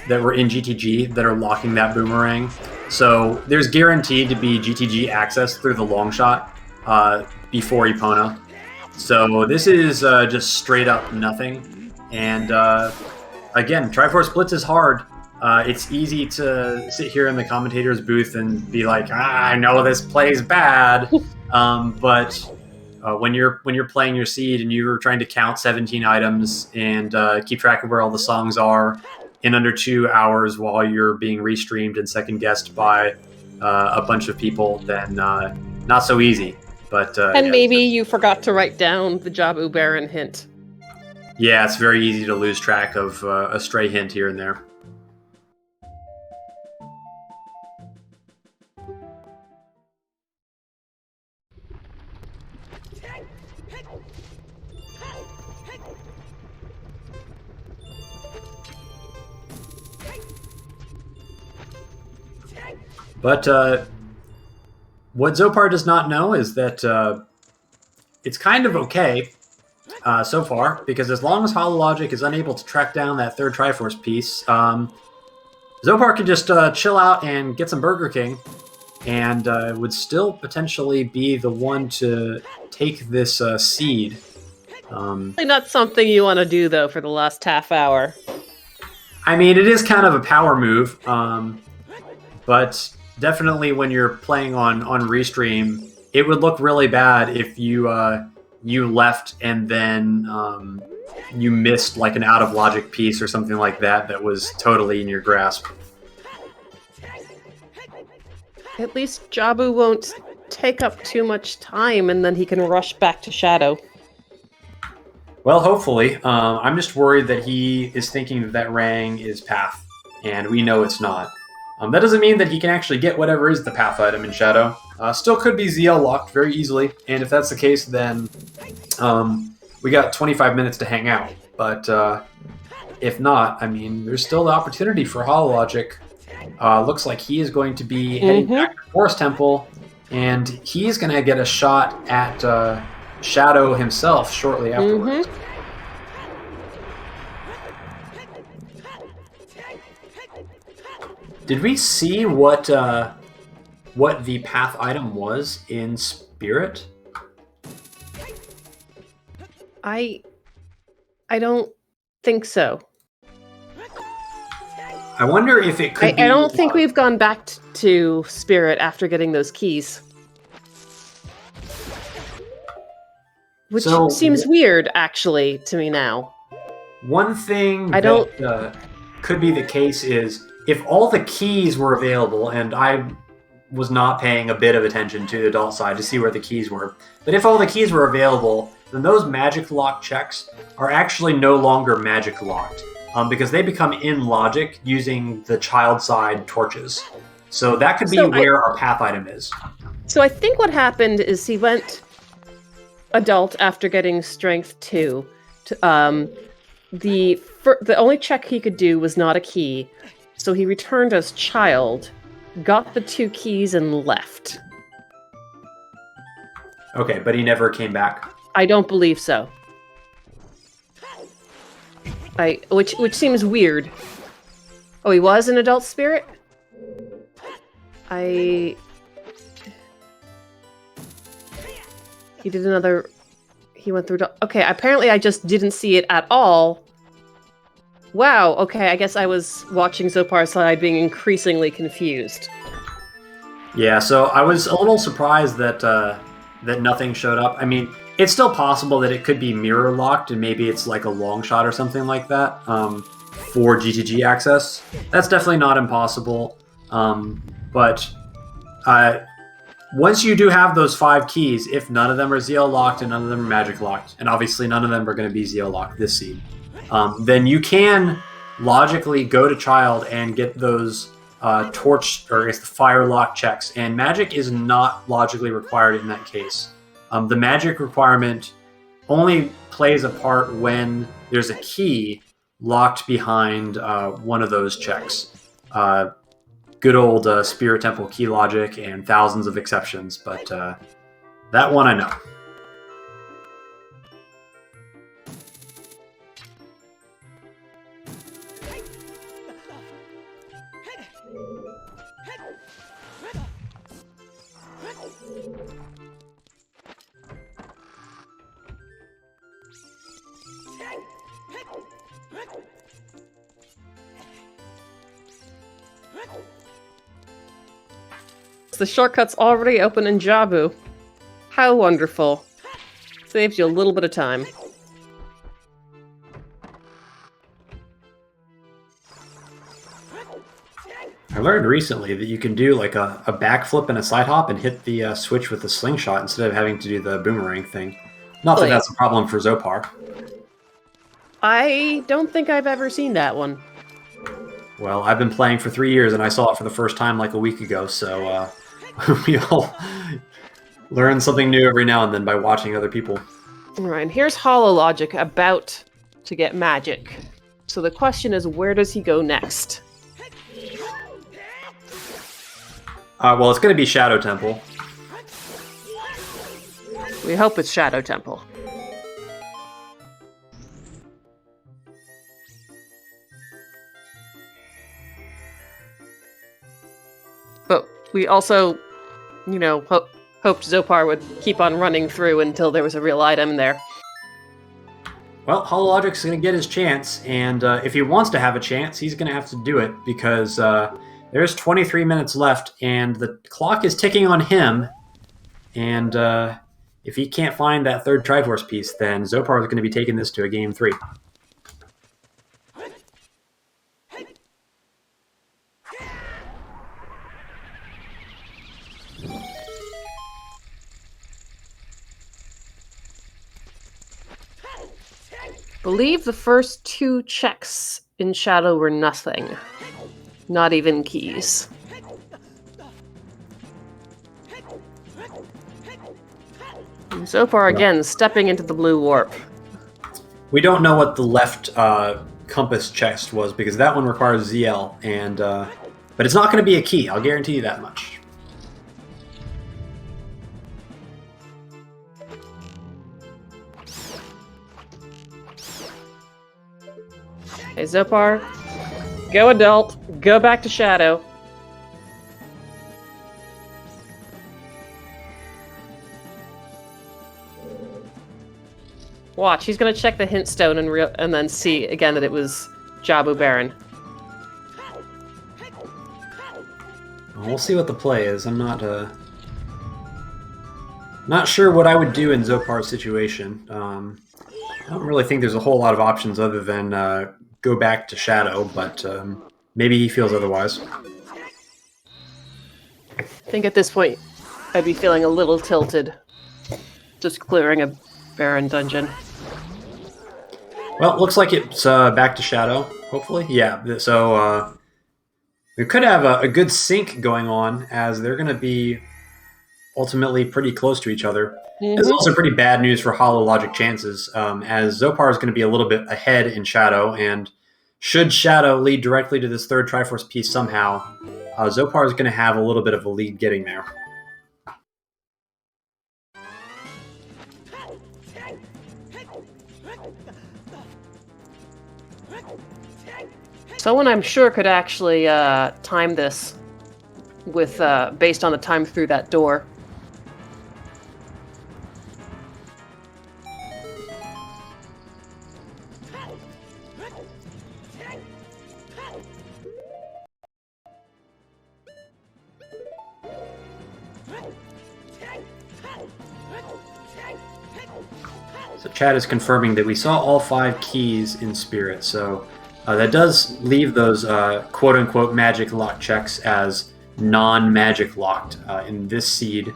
GTG that are locking that boomerang. So there's guaranteed to be GTG access through the long shot before Epona. So this is just straight up nothing. And again, Triforce Blitz is hard. It's easy to sit here in the commentator's booth and be like, I know this play's bad, but when you're playing your seed and you're trying to count 17 items and keep track of where all the songs are in under 2 hours while you're being restreamed and second guessed by a bunch of people, then not so easy. But and maybe you forgot to write down the Jabu Baron hint. Yeah, it's very easy to lose track of a stray hint here and there. But what Xopar does not know is that it's kind of okay so far, because as long as HollowLogic is unable to track down that third Triforce piece, Xopar can just chill out and get some Burger King, and would still potentially be the one to take this seed. Not something you want to do, though, for the last half hour. I mean, it is kind of a power move, but definitely when you're playing on Restream, it would look really bad if you left and then you missed like an out of logic piece or something like that was totally in your grasp. At least Jabu won't take up too much time, and then he can rush back to Shadow. Well, hopefully. I'm just worried that he is thinking that Rang is Path, and we know it's not. That doesn't mean that he can actually get whatever is the Path item in Shadow. Still could be ZL locked very easily, and if that's the case, then we got 25 minutes to hang out. But if not, I mean, there's still the opportunity for HollowLogic. Looks like he is going to be heading back to Forest Temple, and he's going to get a shot at Shadow himself shortly afterwards. Did we see what the path item was in Spirit? I don't think so. I wonder if it could be... I don't think we've gone back to Spirit after getting those keys. Which seems weird, actually, to me now. One thing that could be the case is if all the keys were available, and I was not paying a bit of attention to the adult side to see where the keys were, but if all the keys were available, then those magic lock checks are actually no longer magic locked, because they become in logic using the child side torches. So that could be where our path item is. So I think what happened is he went adult after getting strength 2. The only check he could do was not a key, so he returned as child, got the 2 keys, and left. Okay, but he never came back. I don't believe so. Which seems weird. Oh, he was an adult spirit? He did another... He went through... Okay, apparently I just didn't see it at all. Wow, okay, I guess I was watching Xopar's side being increasingly confused. Yeah, so I was a little surprised that that nothing showed up. I mean, it's still possible that it could be mirror locked and maybe it's like a long shot or something like that for GTG access. That's definitely not impossible. But once you do have those 5 keys, if none of them are ZL locked and none of them are magic locked, and obviously none of them are going to be ZL locked this seed, then you can logically go to child and get those torch, or I guess the fire lock checks. And magic is not logically required in that case. The magic requirement only plays a part when there's a key locked behind one of those checks. Good old Spirit Temple key logic and thousands of exceptions, but that one I know. The shortcut's already open in Jabu. How wonderful. Saves you a little bit of time. I learned recently that you can do like a backflip and a side hop and hit the switch with the slingshot instead of having to do the boomerang thing. Not that that's a problem for Xopar. I don't think I've ever seen that one. Well, I've been playing for 3 years and I saw it for the first time like a week ago, so we all learn something new every now and then by watching other people. Alright, here's HollowLogic about to get magic. So the question is, where does he go next? Well, it's going to be Shadow Temple. We hope it's Shadow Temple. But we also, you know, hoped Xopar would keep on running through until there was a real item there. Well, HollowLogic's going to get his chance, and if he wants to have a chance, he's going to have to do it, because there's 23 minutes left, and the clock is ticking on him, and if he can't find that third Triforce piece, then Xopar is going to be taking this to a Game 3. Believe the first 2 checks in Shadow were nothing. Not even keys. And Xopar again stepping into the blue warp. We don't know what the left compass chest was, because that one requires ZL, and but it's not going to be a key. I'll guarantee you that much. Hey, Xopar, go adult, go back to Shadow. Watch, he's gonna check the hint stone and then see again that it was Jabu Baron. We'll see what the play is. I'm not sure what I would do in Xopar's situation. I don't really think there's a whole lot of options other than go back to Shadow, but maybe he feels otherwise. I think at this point I'd be feeling a little tilted. Just clearing a Baron dungeon. Well, it looks like it's back to Shadow, hopefully. Yeah, so we could have a good sync going on, as they're going to be ultimately pretty close to each other. Mm-hmm. This is also pretty bad news for HollowLogic chances, as Xopar is going to be a little bit ahead in Shadow, and should Shadow lead directly to this third Triforce piece somehow, Xopar is going to have a little bit of a lead getting there. Someone I'm sure could actually time this with based on the time through that door. So chat is confirming that we saw all 5 keys in Spirit, so that does leave those quote-unquote magic lock checks as non-magic locked in this seed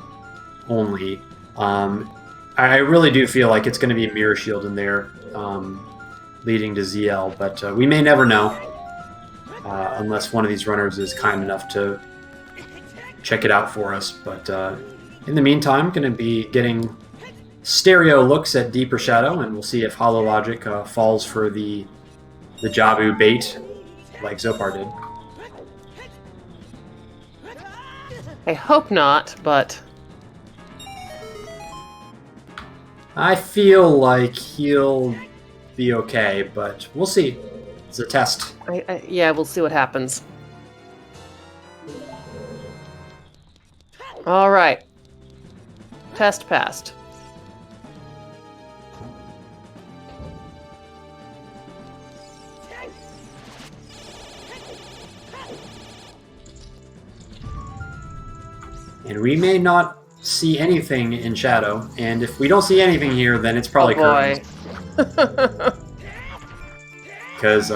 only. I really do feel like it's going to be a Mirror Shield in there leading to ZL, but we may never know unless one of these runners is kind enough to check it out for us. But in the meantime, going to be getting stereo looks at Deeper Shadow, and we'll see if HollowLogic falls for the Jabu bait like Xopar did. I hope not, but I feel like he'll be okay, but we'll see. It's a test. Yeah, we'll see what happens. All right. Test passed. And we may not see anything in Shadow, and if we don't see anything here, then it's probably curtains. Because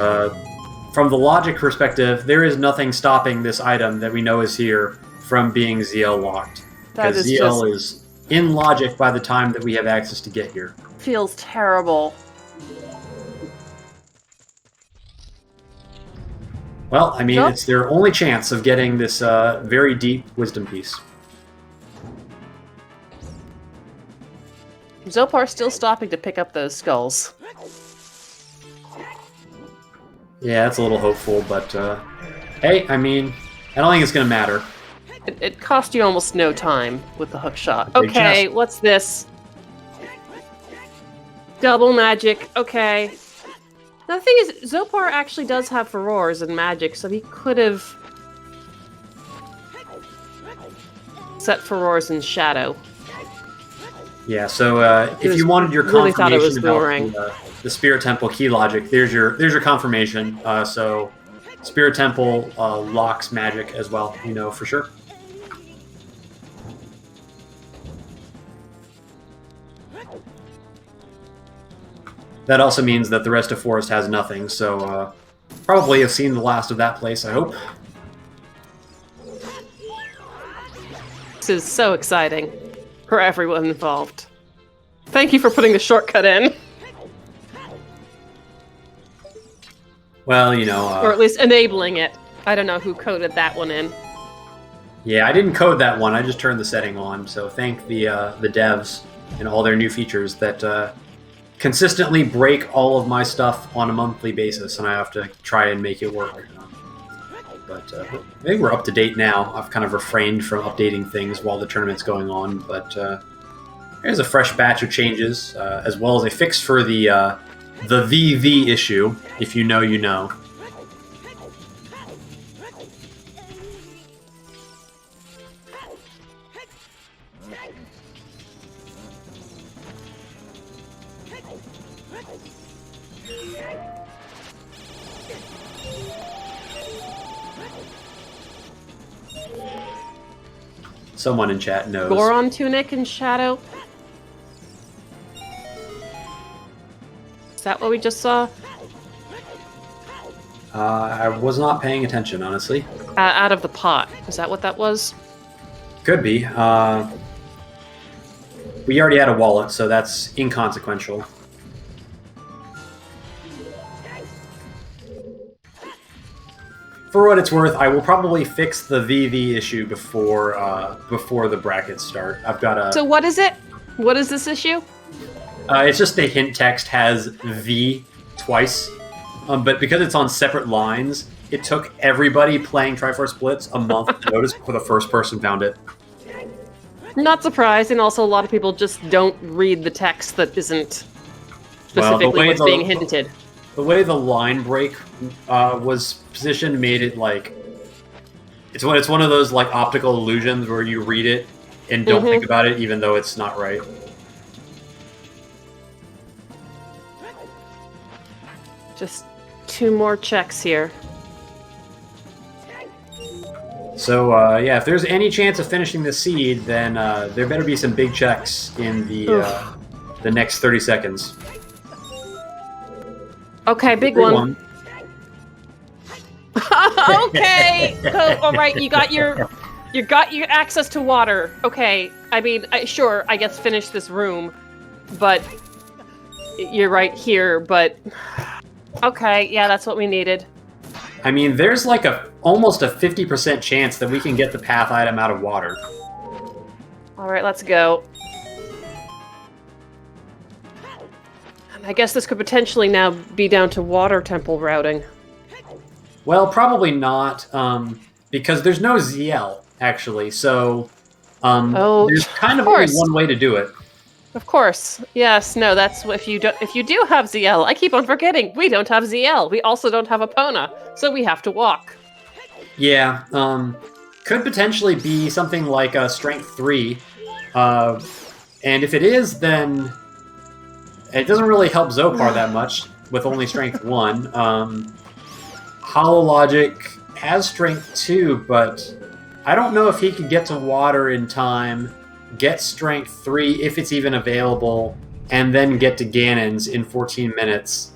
from the logic perspective, there is nothing stopping this item that we know is here from being ZL locked. Because ZL is in logic by the time that we have access to get here. Feels terrible. Well, I mean, it's their only chance of getting this very deep wisdom piece. Xopar's still stopping to pick up those skulls. Yeah, that's a little hopeful, but hey, I mean, I don't think it's going to matter. It cost you almost no time with the hook shot. Okay, what's this? Double magic, okay. Now, the thing is, Xopar actually does have furores and magic, so he could have set furores in Shadow. Yeah, so if you wanted your confirmation about the Spirit Temple key logic, there's your confirmation. So Spirit Temple locks magic as well, you know for sure. That also means that the rest of Forest has nothing, so probably have seen the last of that place, I hope. This is so exciting for everyone involved. Thank you for putting the shortcut in. Well, you know... or at least enabling it. I don't know who coded that one in. Yeah, I didn't code that one. I just turned the setting on, so thank the devs and all their new features that consistently break all of my stuff on a monthly basis, and I have to try and make it work. But I think we're up to date now. I've kind of refrained from updating things while the tournament's going on, but here's a fresh batch of changes, as well as a fix for the VV issue. If you know, you know. Someone in chat knows. Goron Tunic and Shadow. Is that what we just saw? I was not paying attention, honestly. Out of the pot. Is that what that was? Could be. We already had a wallet, so that's inconsequential. For what it's worth, I will probably fix the VV issue before the brackets start. I've got a. So what is it? What is this issue? It's just the hint text has V twice, but because it's on separate lines, it took everybody playing Triforce Blitz a month to notice before the first person found it. Not surprised, and also a lot of people just don't read the text that isn't specifically what's being hinted. The way the line break was positioned made it like it's one of those like optical illusions where you read it and don't think about it, even though it's not right. Just 2 more checks here. So yeah, if there's any chance of finishing the seed, then there better be some big checks in the next 30 seconds. Okay, big one. Okay. So, all right, you got your access to water. Okay. I mean, sure, I guess finish this room, but you're right here. But okay, yeah, that's what we needed. I mean, there's like almost a 50% chance that we can get the path item out of water. All right, let's go. I guess this could potentially now be down to water temple routing. Well, probably not, because there's no ZL, actually, so there's kind of only one way to do it. Of course. Yes, no, that's if you do have ZL. I keep on forgetting. We don't have ZL. We also don't have Epona, so we have to walk. Yeah, could potentially be something like a Strength 3, and if it is, then it doesn't really help Xopar that much with only Strength 1. HollowLogic has Strength 2, but I don't know if he could get to water in time, get Strength 3 if it's even available, and then get to Ganon's in 14 minutes.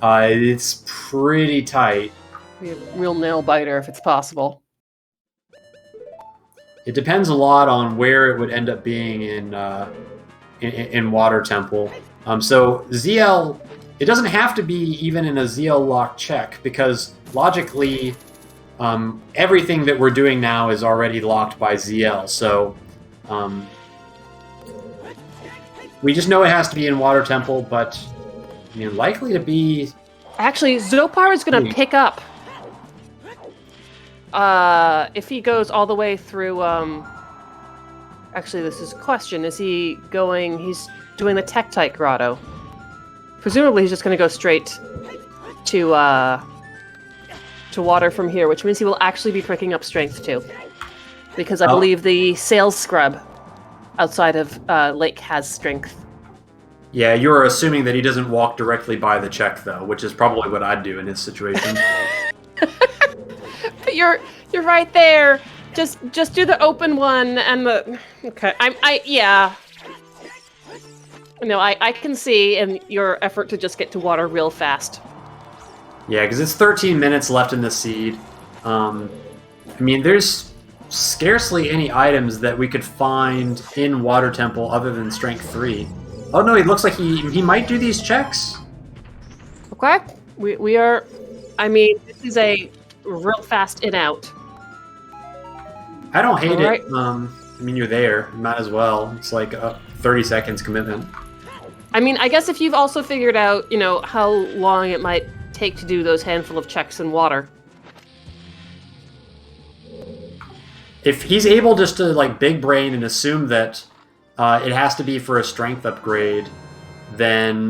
It's pretty tight. Be a real nail biter if it's possible. It depends a lot on where it would end up being in Water Temple. So ZL, it doesn't have to be even in a ZL lock check, because logically, everything that we're doing now is already locked by ZL. So we just know it has to be in Water Temple, but I mean, likely to be. Actually, Xopar is going to pick up. If he goes all the way through. Actually, this is a question. Is he going? He's doing the Tektite Grotto. Presumably, he's just going to go straight to water from here, which means he will actually be picking up Strength 2. Because I believe the Sales Scrub outside of Lake has Strength. Yeah, you're assuming that he doesn't walk directly by the check, though, which is probably what I'd do in his situation. But you're right there. Just do the open one and the. Okay, yeah. No, I can see in your effort to just get to water real fast. Yeah, because it's 13 minutes left in the seed. I mean, there's scarcely any items that we could find in Water Temple other than Strength 3. Oh no, it looks like he might do these checks. Okay, we are. I mean, this is a real fast in out. I don't hate right. it. I mean, you're there. You might as well. It's like a 30 seconds commitment. I mean, I guess if you've also figured out, how long it might take to do those handful of checks in water. If he's able just to like big brain and assume that it has to be for a strength upgrade, then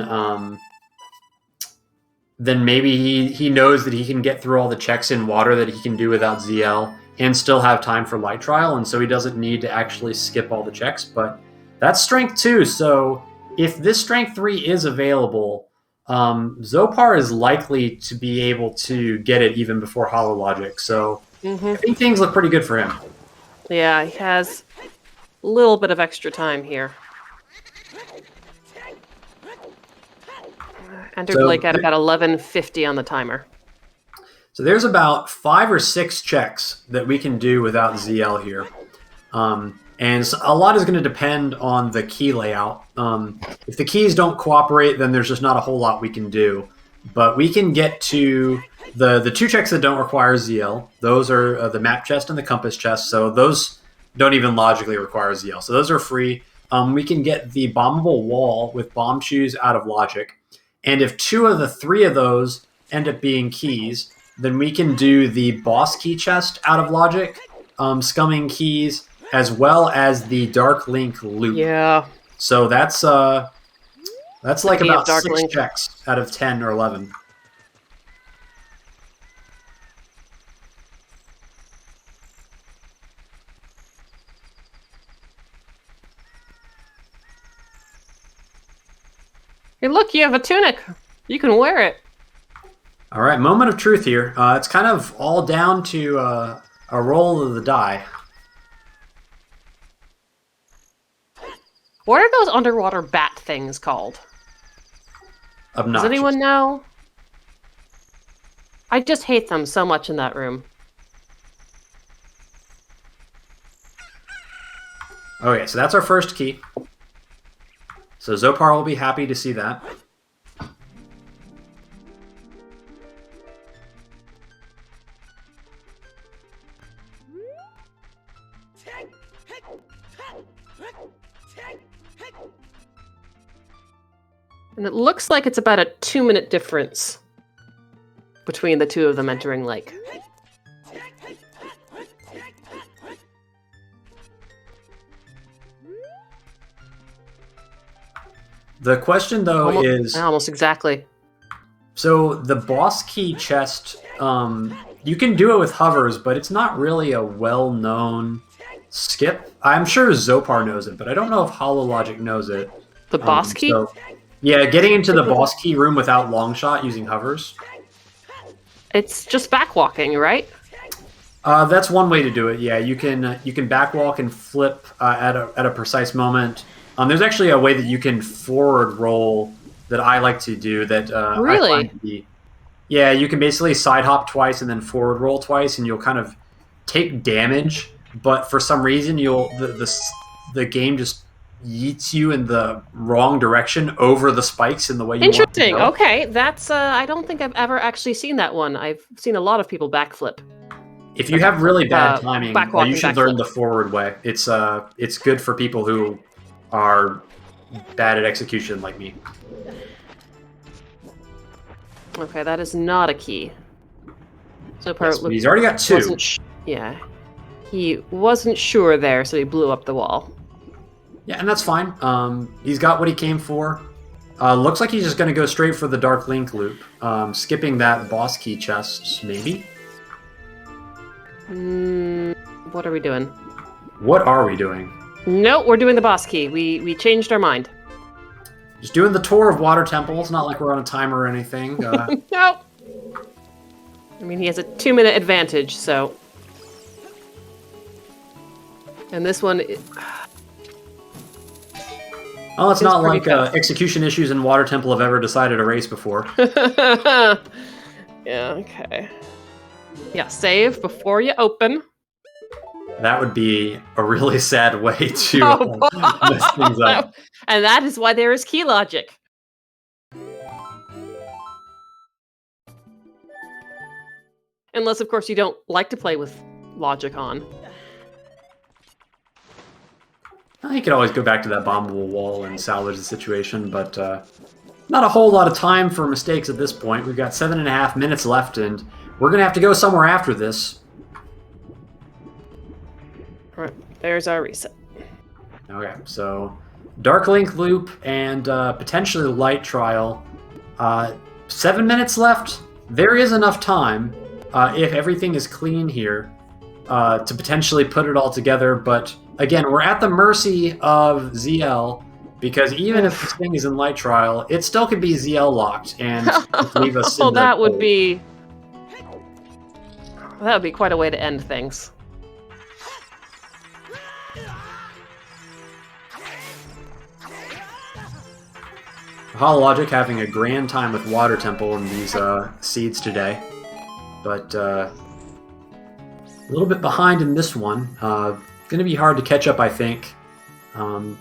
maybe he knows that he can get through all the checks in water that he can do without ZL and still have time for light trial, and so he doesn't need to actually skip all the checks. But that's strength 2, so if this strength 3 is available, Xopar is likely to be able to get it even before HollowLogic. So I think things look pretty good for him. Yeah, he has a little bit of extra time here. Entered Blake at about 11:50 on the timer. So there's about 5 or 6 checks that we can do without ZL here. And a lot is going to depend on the key layout. If the keys don't cooperate, then there's just not a whole lot we can do. But we can get to the 2 checks that don't require ZL. Those are the map chest and the compass chest. So those don't even logically require ZL. So those are free. We can get the bombable wall with bomb shoes out of logic. And if 2 of the 3 of those end up being keys, then we can do the boss key chest out of logic, scumming keys, as well as the Dark Link loop. Yeah. So that's like about 6 Link checks out of 10 or 11. Hey, look, you have a tunic. You can wear it. All right, moment of truth here. It's kind of all down to a roll of the die. What are those underwater bat things called? Obnoxious. Does anyone know? I just hate them so much in that room. Okay, so that's our first key. So Xopar will be happy to see that. And it looks like it's about a 2-minute difference between the 2 of them entering lake. The question, though, is... Almost exactly. So the boss key chest, you can do it with hovers, but it's not really a well-known skip. I'm sure Xopar knows it, but I don't know if HollowLogic knows it. The boss key? Yeah, getting into the boss key room without long shot using hovers. It's just backwalking, right? That's one way to do it. Yeah, you can backwalk and flip at a precise moment. There's actually a way that you can forward roll that I like to do. That really? I find to be, yeah, you can basically side hop twice and then forward roll twice, and you'll kind of take damage. But for some reason, the game just yeets you in the wrong direction over the spikes in the way you want to go. Interesting. Okay, that's I don't think I've ever actually seen that one. I've seen a lot of people backflip. If you have really bad timing, you should learn backflip. the forward way. It's good for people who are bad at execution like me. Okay, that is not a key. So he's already got 2. Yeah, he wasn't sure there, so he blew up the wall. Yeah, and that's fine. He's got what he came for. Looks like he's just going to go straight for the Dark Link loop, skipping that boss key chest, maybe? What are we doing? What are we doing? No, we're doing the boss key. We changed our mind. Just doing the tour of Water Temple. It's not like we're on a timer or anything. No. I mean, he has a 2-minute advantage, so... And this one... Oh, it's not like execution issues in Water Temple have ever decided a race before. Yeah, okay. Yeah, save before you open. That would be a really sad way to mess things up. And that is why there is key logic. Unless, of course, you don't like to play with logic on. You could always go back to that bombable wall and salvage the situation, but not a whole lot of time for mistakes at this point. We've got 7.5 minutes left, and we're going to have to go somewhere after this. All right, there's our reset. Okay, so Dark Link Loop and potentially Light Trial. 7 minutes left. There is enough time, if everything is clean here, to potentially put it all together, but again, we're at the mercy of ZL, because even if this thing is in Light Trial, it still could be ZL locked and leave us in that would be quite a way to end things. HollowLogic having a grand time with Water Temple in these seeds today, but a little bit behind in this one. Going to be hard to catch up, I think, and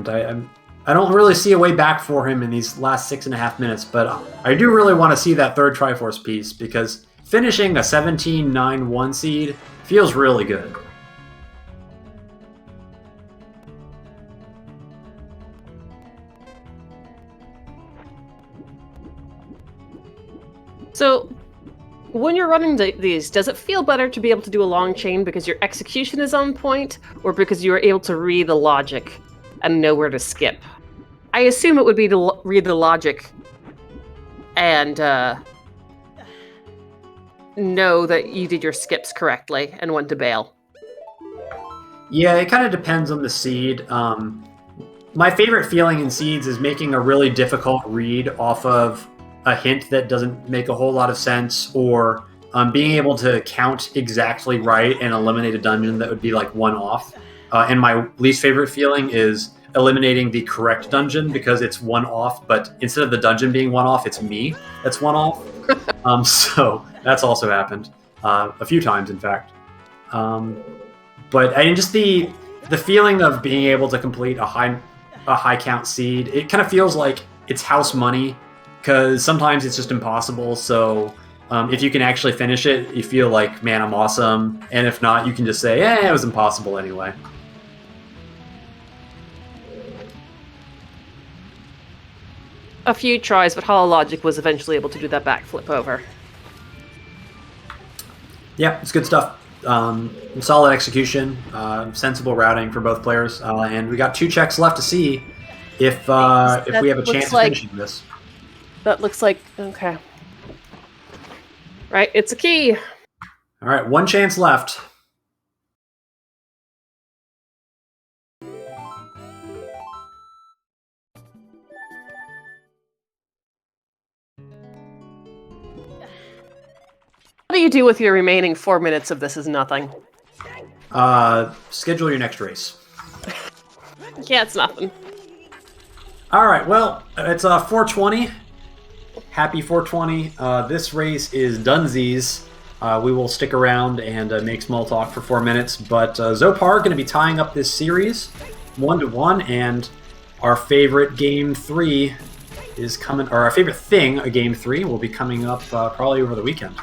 I don't really see a way back for him in these last 6.5 minutes. But I do really want to see that third Triforce piece, because finishing a 17-9-1 seed feels really good. So, when you're running these, does it feel better to be able to do a long chain because your execution is on point, or because you are able to read the logic and know where to skip? I assume it would be to read the logic and know that you did your skips correctly and when to bail. Yeah, it kind of depends on the seed. My favorite feeling in seeds is making a really difficult read off of a hint that doesn't make a whole lot of sense, or being able to count exactly right and eliminate a dungeon that would be like one off. And my least favorite feeling is eliminating the correct dungeon because it's one off, but instead of the dungeon being one off, it's me that's one off. So that's also happened a few times, in fact. But I mean, just the feeling of being able to complete a high count seed, it kind of feels like it's house money, because sometimes it's just impossible. So if you can actually finish it, you feel like, man, I'm awesome. And if not, you can just say, it was impossible anyway. A few tries, but HollowLogic was eventually able to do that backflip over. Yeah, it's good stuff. Solid execution, sensible routing for both players, and we got 2 checks left to see if we have a chance of finishing this. That looks like, okay. Right, it's a key. All right, 1 chance left. What do you do with your remaining 4 minutes of this is nothing? Schedule your next race. Yeah, it's nothing. All right, well, it's 420. Happy 420. This race is Dunsies. We will stick around and make small talk for 4 minutes, but Xopar going to be tying up this series 1-1, and our favorite game 3 is coming, or our favorite thing, a game 3, will be coming up probably over the weekend.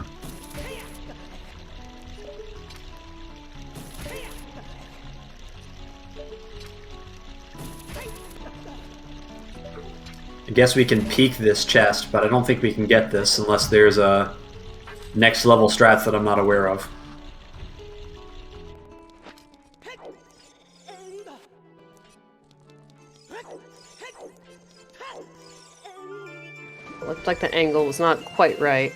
I guess we can peek this chest, but I don't think we can get this unless there's a next level strats that I'm not aware of. It looked like the angle was not quite right.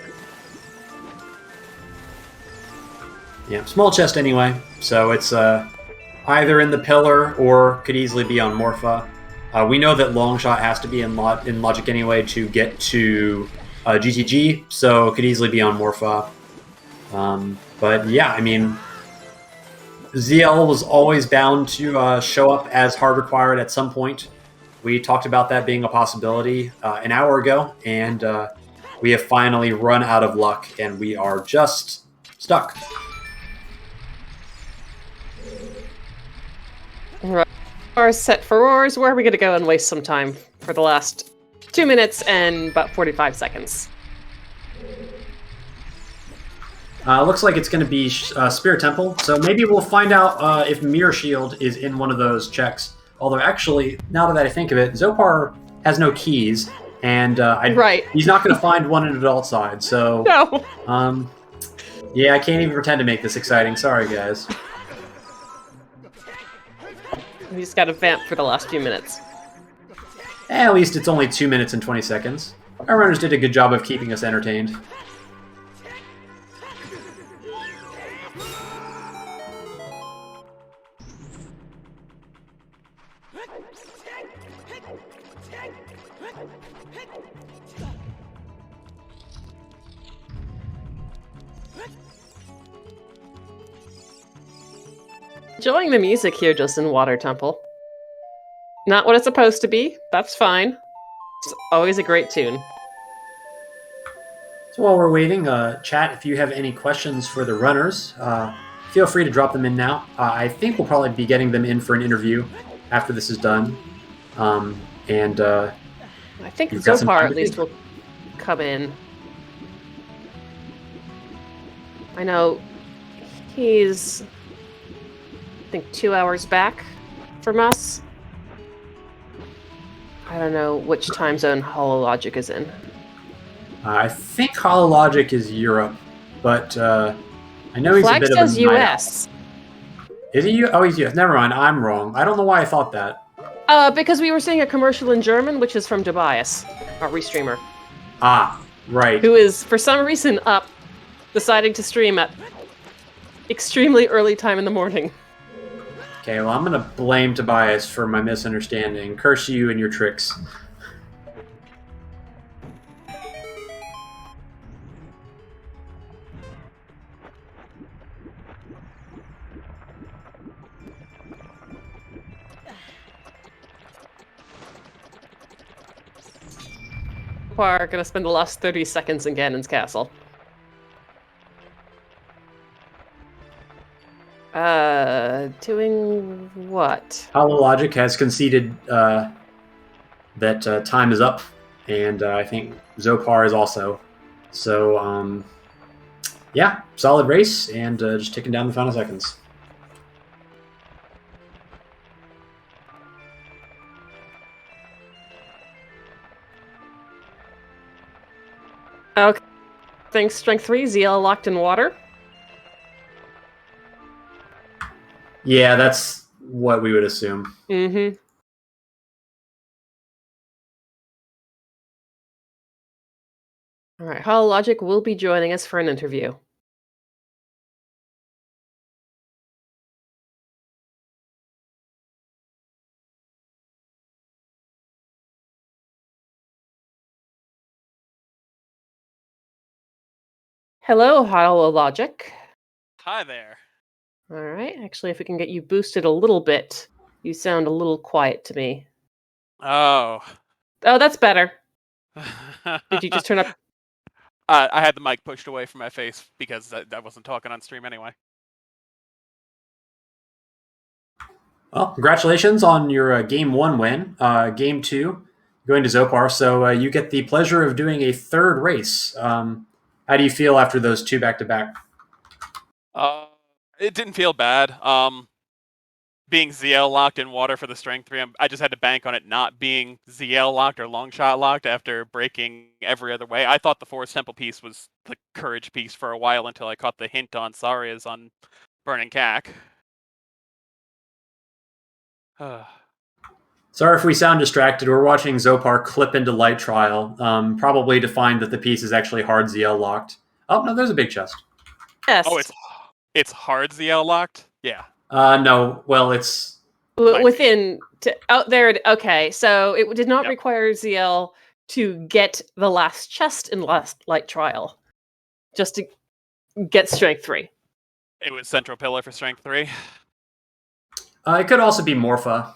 Yeah, small chest anyway, so it's either in the pillar or could easily be on Morpha. We know that Longshot has to be in Logic anyway to get to GTG, so it could easily be on Morpha. But yeah, I mean, ZL was always bound to show up as hard required at some point. We talked about that being a possibility an hour ago, and we have finally run out of luck, and we are just stuck. Right. Our set for roars. Where are we going to go and waste some time for the last 2 minutes and about 45 seconds? Looks like it's going to be Spirit Temple, so maybe we'll find out if Mirror Shield is in one of those checks. Although, actually, now that I think of it, Xopar has no keys, and Right. he's not going to find one in adult side. So, No. yeah, I can't even pretend to make this exciting. Sorry, guys. We just got to vamp for the last few minutes. At least it's only 2 minutes and 20 seconds. Our runners did a good job of keeping us entertained. Enjoying the music here just in Water Temple. Not what it's supposed to be. That's fine. It's always a great tune. So while we're waiting, chat, if you have any questions for the runners, feel free to drop them in now. I think we'll probably be getting them in for an interview after this is done. I think you've got some Xopar time at to least think. will come in. I know he's, I think, 2 hours back from us. I don't know which time zone HollowLogic is in. I think HollowLogic is Europe, but I know he's Flag a bit says of a night owl. US. Is he? Oh, he's US. Never mind. I'm wrong. I don't know why I thought that. Because we were seeing a commercial in German, which is from Tobias, our restreamer, Ah, right. who is, for some reason, up, deciding to stream at extremely early time in the morning. Okay, well, I'm going to blame Tobias for my misunderstanding. Curse you and your tricks. We're gonna spend the last 30 seconds in Ganon's castle. Doing what? HollowLogic has conceded that time is up, and I think Xopar is also. So, yeah, solid race, and just ticking down the final seconds. Okay. Thanks, Strength 3, ZL locked in water. Yeah, that's what we would assume. Mm-hmm. Alright, HollowLogic will be joining us for an interview. Hello, HollowLogic. Hi there. Alright, actually, if we can get you boosted a little bit, you sound a little quiet to me. Oh. Oh, that's better. Did you just turn up? I had the mic pushed away from my face because I wasn't talking on stream anyway. Well, congratulations on your Game 1 win. Game 2, going to Xopar, so you get the pleasure of doing a third race. How do you feel after those two back-to-back? It didn't feel bad. Being ZL locked in water for the Strength 3, I just had to bank on it not being ZL locked or long shot locked after breaking every other way. I thought the Forest Temple piece was the Courage piece for a while until I caught the hint on Saria's on Burning Cack. Sorry if we sound distracted. We're watching Xopar clip into Light Trial, probably to find that the piece is actually hard ZL locked. Oh, no, there's a big chest. Yes. Oh, it's hard ZL locked? Yeah. No, well, it's... Within... out there... Okay, so it did not Yep. require ZL to get the last chest in last Light Trial. Just to get Strength 3. It was Central Pillar for Strength 3. It could also be Morpha.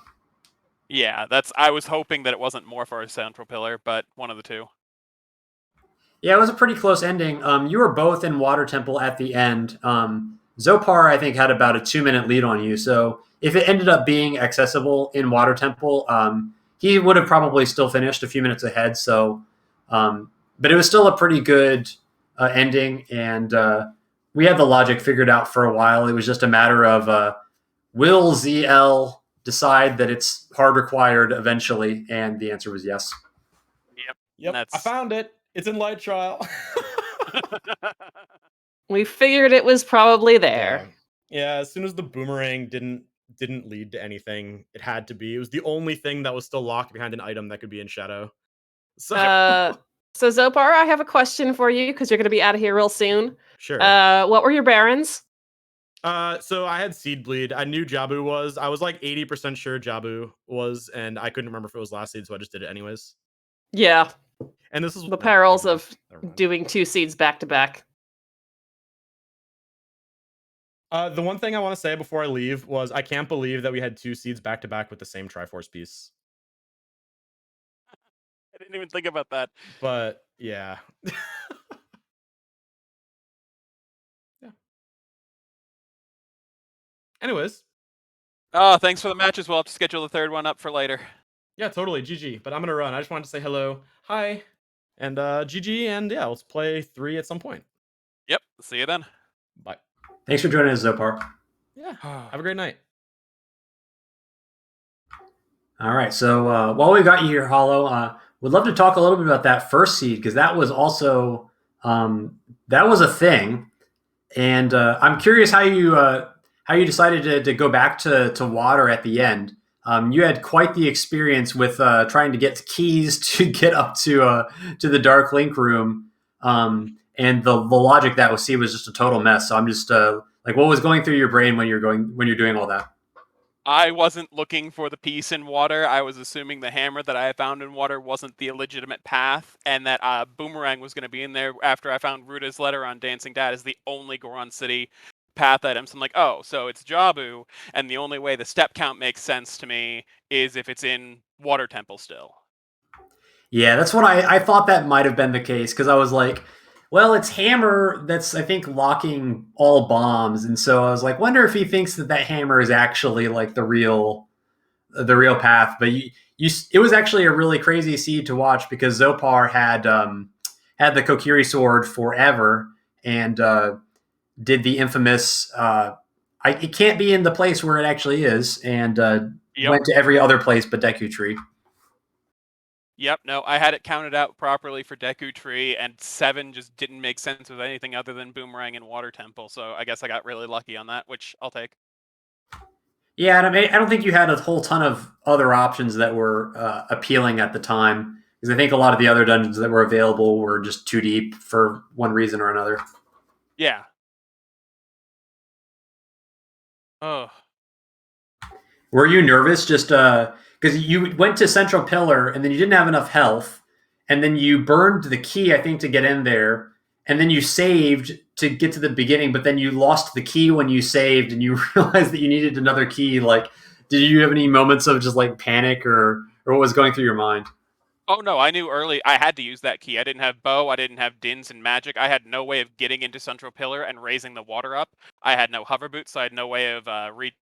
Yeah, I was hoping that it wasn't Morpha or Central Pillar, but one of the two. Yeah, it was a pretty close ending. You were both in Water Temple at the end. Xopar, I think, had about a 2-minute lead on you. So if it ended up being accessible in Water Temple, he would have probably still finished a few minutes ahead. So, but it was still a pretty good ending, and we had the logic figured out for a while. It was just a matter of will ZL decide that it's hard required eventually, and the answer was yes. Yep, That's... I found it. It's in light trial. We figured it was probably there. Yeah, as soon as the boomerang didn't lead to anything, it had to be. It was the only thing that was still locked behind an item that could be in shadow. So, So Xopar, I have a question for you because you're going to be out of here real soon. sure. What were your barons? So I had Seed Bleed. I knew Jabu was. I was like 80% sure Jabu was, and I couldn't remember if it was last seed, so I just did it anyways. Yeah. And this is the perils never of mind. doing 2 seeds back to back. The one thing I want to say before I leave was I can't believe that we had 2 seeds back to back with the same Triforce piece. I didn't even think about that. But yeah. Yeah. Anyways. Oh, thanks for the matches. We'll have to schedule the third one up for later. Yeah, totally. GG. But I'm gonna run. I just wanted to say hello, hi, and GG. And yeah, let's play 3 at some point. Yep. See you then. Bye. Thanks for joining us, Xopar. Yeah. Have a great night. All right. So while we got you here, Hollow, would love to talk a little bit about that first seed because that was also that was a thing, and I'm curious how you decided to go back to water at the end. You had quite the experience with trying to get keys to get up to the Dark Link room, and the logic that was seen was just a total mess. So I'm just like, what was going through your brain when you're doing all that? I wasn't looking for the piece in water. I was assuming the hammer that I found in water wasn't the illegitimate path, and that Boomerang was going to be in there after I found Ruta's letter on Dancing Dad as the only Goron City path item. So I'm like, oh, so it's Jabu, and the only way the step count makes sense to me is if it's in Water Temple still. Yeah, that's what I thought that might have been the case because I was like, well, it's hammer that's I think locking all bombs, and so I was like, wonder if he thinks that hammer is actually like the real path. But it was actually a really crazy seed to watch because Xopar had the Kokiri sword forever and did the infamous it can't be in the place where it actually is, and went to every other place but Deku Tree. Yep, no, I had it counted out properly for Deku Tree, and 7 just didn't make sense with anything other than Boomerang and Water Temple, so I guess I got really lucky on that, which I'll take. Yeah, and I don't think you had a whole ton of other options that were appealing at the time, because I think a lot of the other dungeons that were available were just too deep for one reason or another. Yeah. Oh. Were you nervous just because you went to Central Pillar and then you didn't have enough health, and then you burned the key, I think, to get in there, and then you saved to get to the beginning, but then you lost the key when you saved and you realized that you needed another key? Like, did you have any moments of just like panic or what was going through your mind? Oh no, I knew early I had to use that key. I didn't have bow, I didn't have dins and magic. I had no way of getting into Central Pillar and raising the water up. I had no hover boots, so I had no way of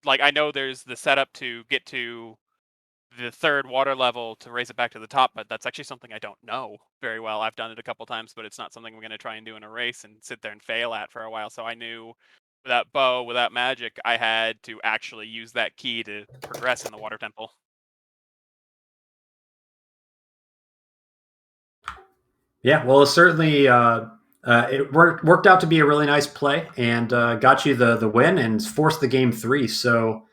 like I know there's the setup to get to the 3rd water level to raise it back to the top, but that's actually something I don't know very well. I've done it a couple times, but it's not something we're going to try and do in a race and sit there and fail at for a while. So I knew without bow, without magic, I had to actually use that key to progress in the Water Temple. Yeah, well, it certainly it worked out to be a really nice play and got you the win and forced the game 3. So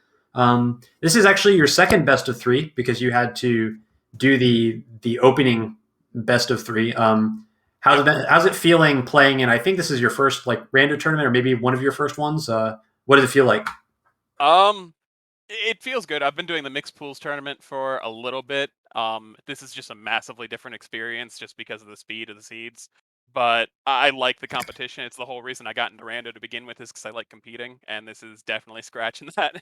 this is actually your second best of 3 because you had to do the opening best of 3. How's it feeling playing? And I think this is your first like rando tournament, or maybe one of your first ones. What does it feel like? It feels good. I've been doing the mixed pools tournament for a little bit. This is just a massively different experience just because of the speed of the seeds. But I like the competition. It's the whole reason I got into rando to begin with, is because I like competing, and this is definitely scratching that.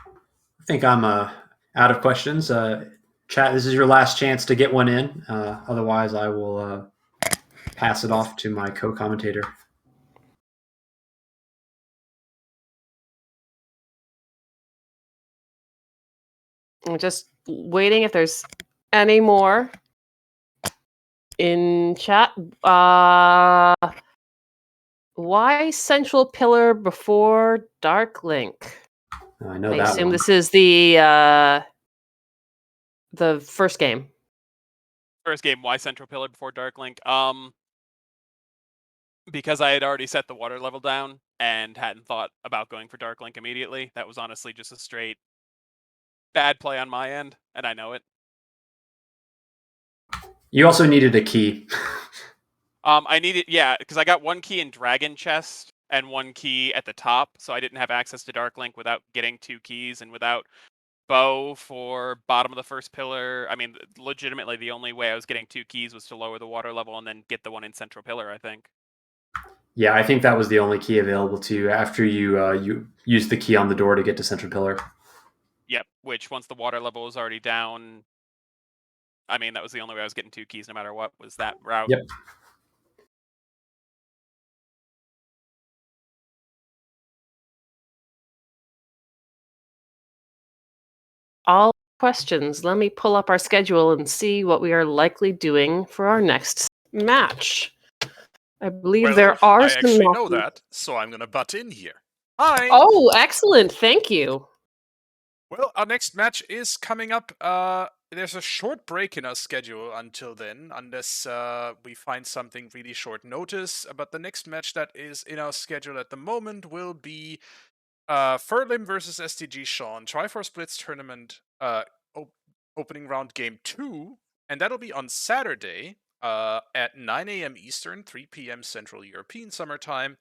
I think I'm out of questions. Chat, this is your last chance to get one in. Otherwise, I will pass it off to my co-commentator. I'm just waiting if there's any more In chat, why central pillar before Dark Link? Oh, I know I that assume one. this is the first game. First game, why Central Pillar before Dark Link? Because I had already set the water level down and hadn't thought about going for Dark Link immediately. That was honestly just a straight bad play on my end, and I know it. You also needed a key. I needed, yeah, because I got one key in Dragon Chest and one key at the top, so I didn't have access to Dark Link without getting 2 keys and without bow for bottom of the first pillar. I mean, legitimately, the only way I was getting 2 keys was to lower the water level and then get the one in Central Pillar, I think. Yeah, I think that was the only key available to you after you used the key on the door to get to Central Pillar. Yep, which once the water level was already down, I mean, that was the only way I was getting 2 keys no matter what, was that route. Yep. All questions. Let me pull up our schedule and see what we are likely doing for our next match. I believe Well, there are I some actually know matches- that, so I'm gonna butt in here. Hi! Oh, excellent. Thank you. Well, our next match is coming up. There's a short break in our schedule until then, unless we find something really short notice. But the next match that is in our schedule at the moment will be Furlim versus STG Sean, Triforce Blitz tournament opening round game 2, and that'll be on Saturday at 9 a.m. Eastern, 3 p.m. Central European Summertime.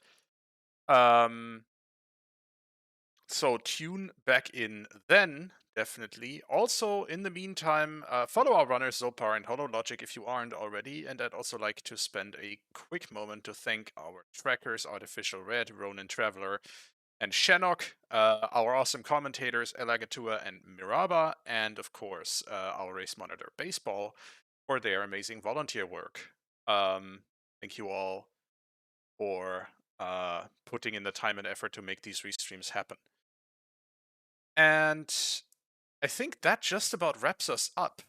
So tune back in then, definitely. Also, in the meantime, follow our runners Xopar and HollowLogic if you aren't already, and I'd also like to spend a quick moment to thank our trackers, Artificial Red, Ronin Traveler, and Shanok, our awesome commentators, Elagatua and Miraba, and of course, our race monitor Baseball for their amazing volunteer work. Thank you all for putting in the time and effort to make these restreams happen. And I think that just about wraps us up.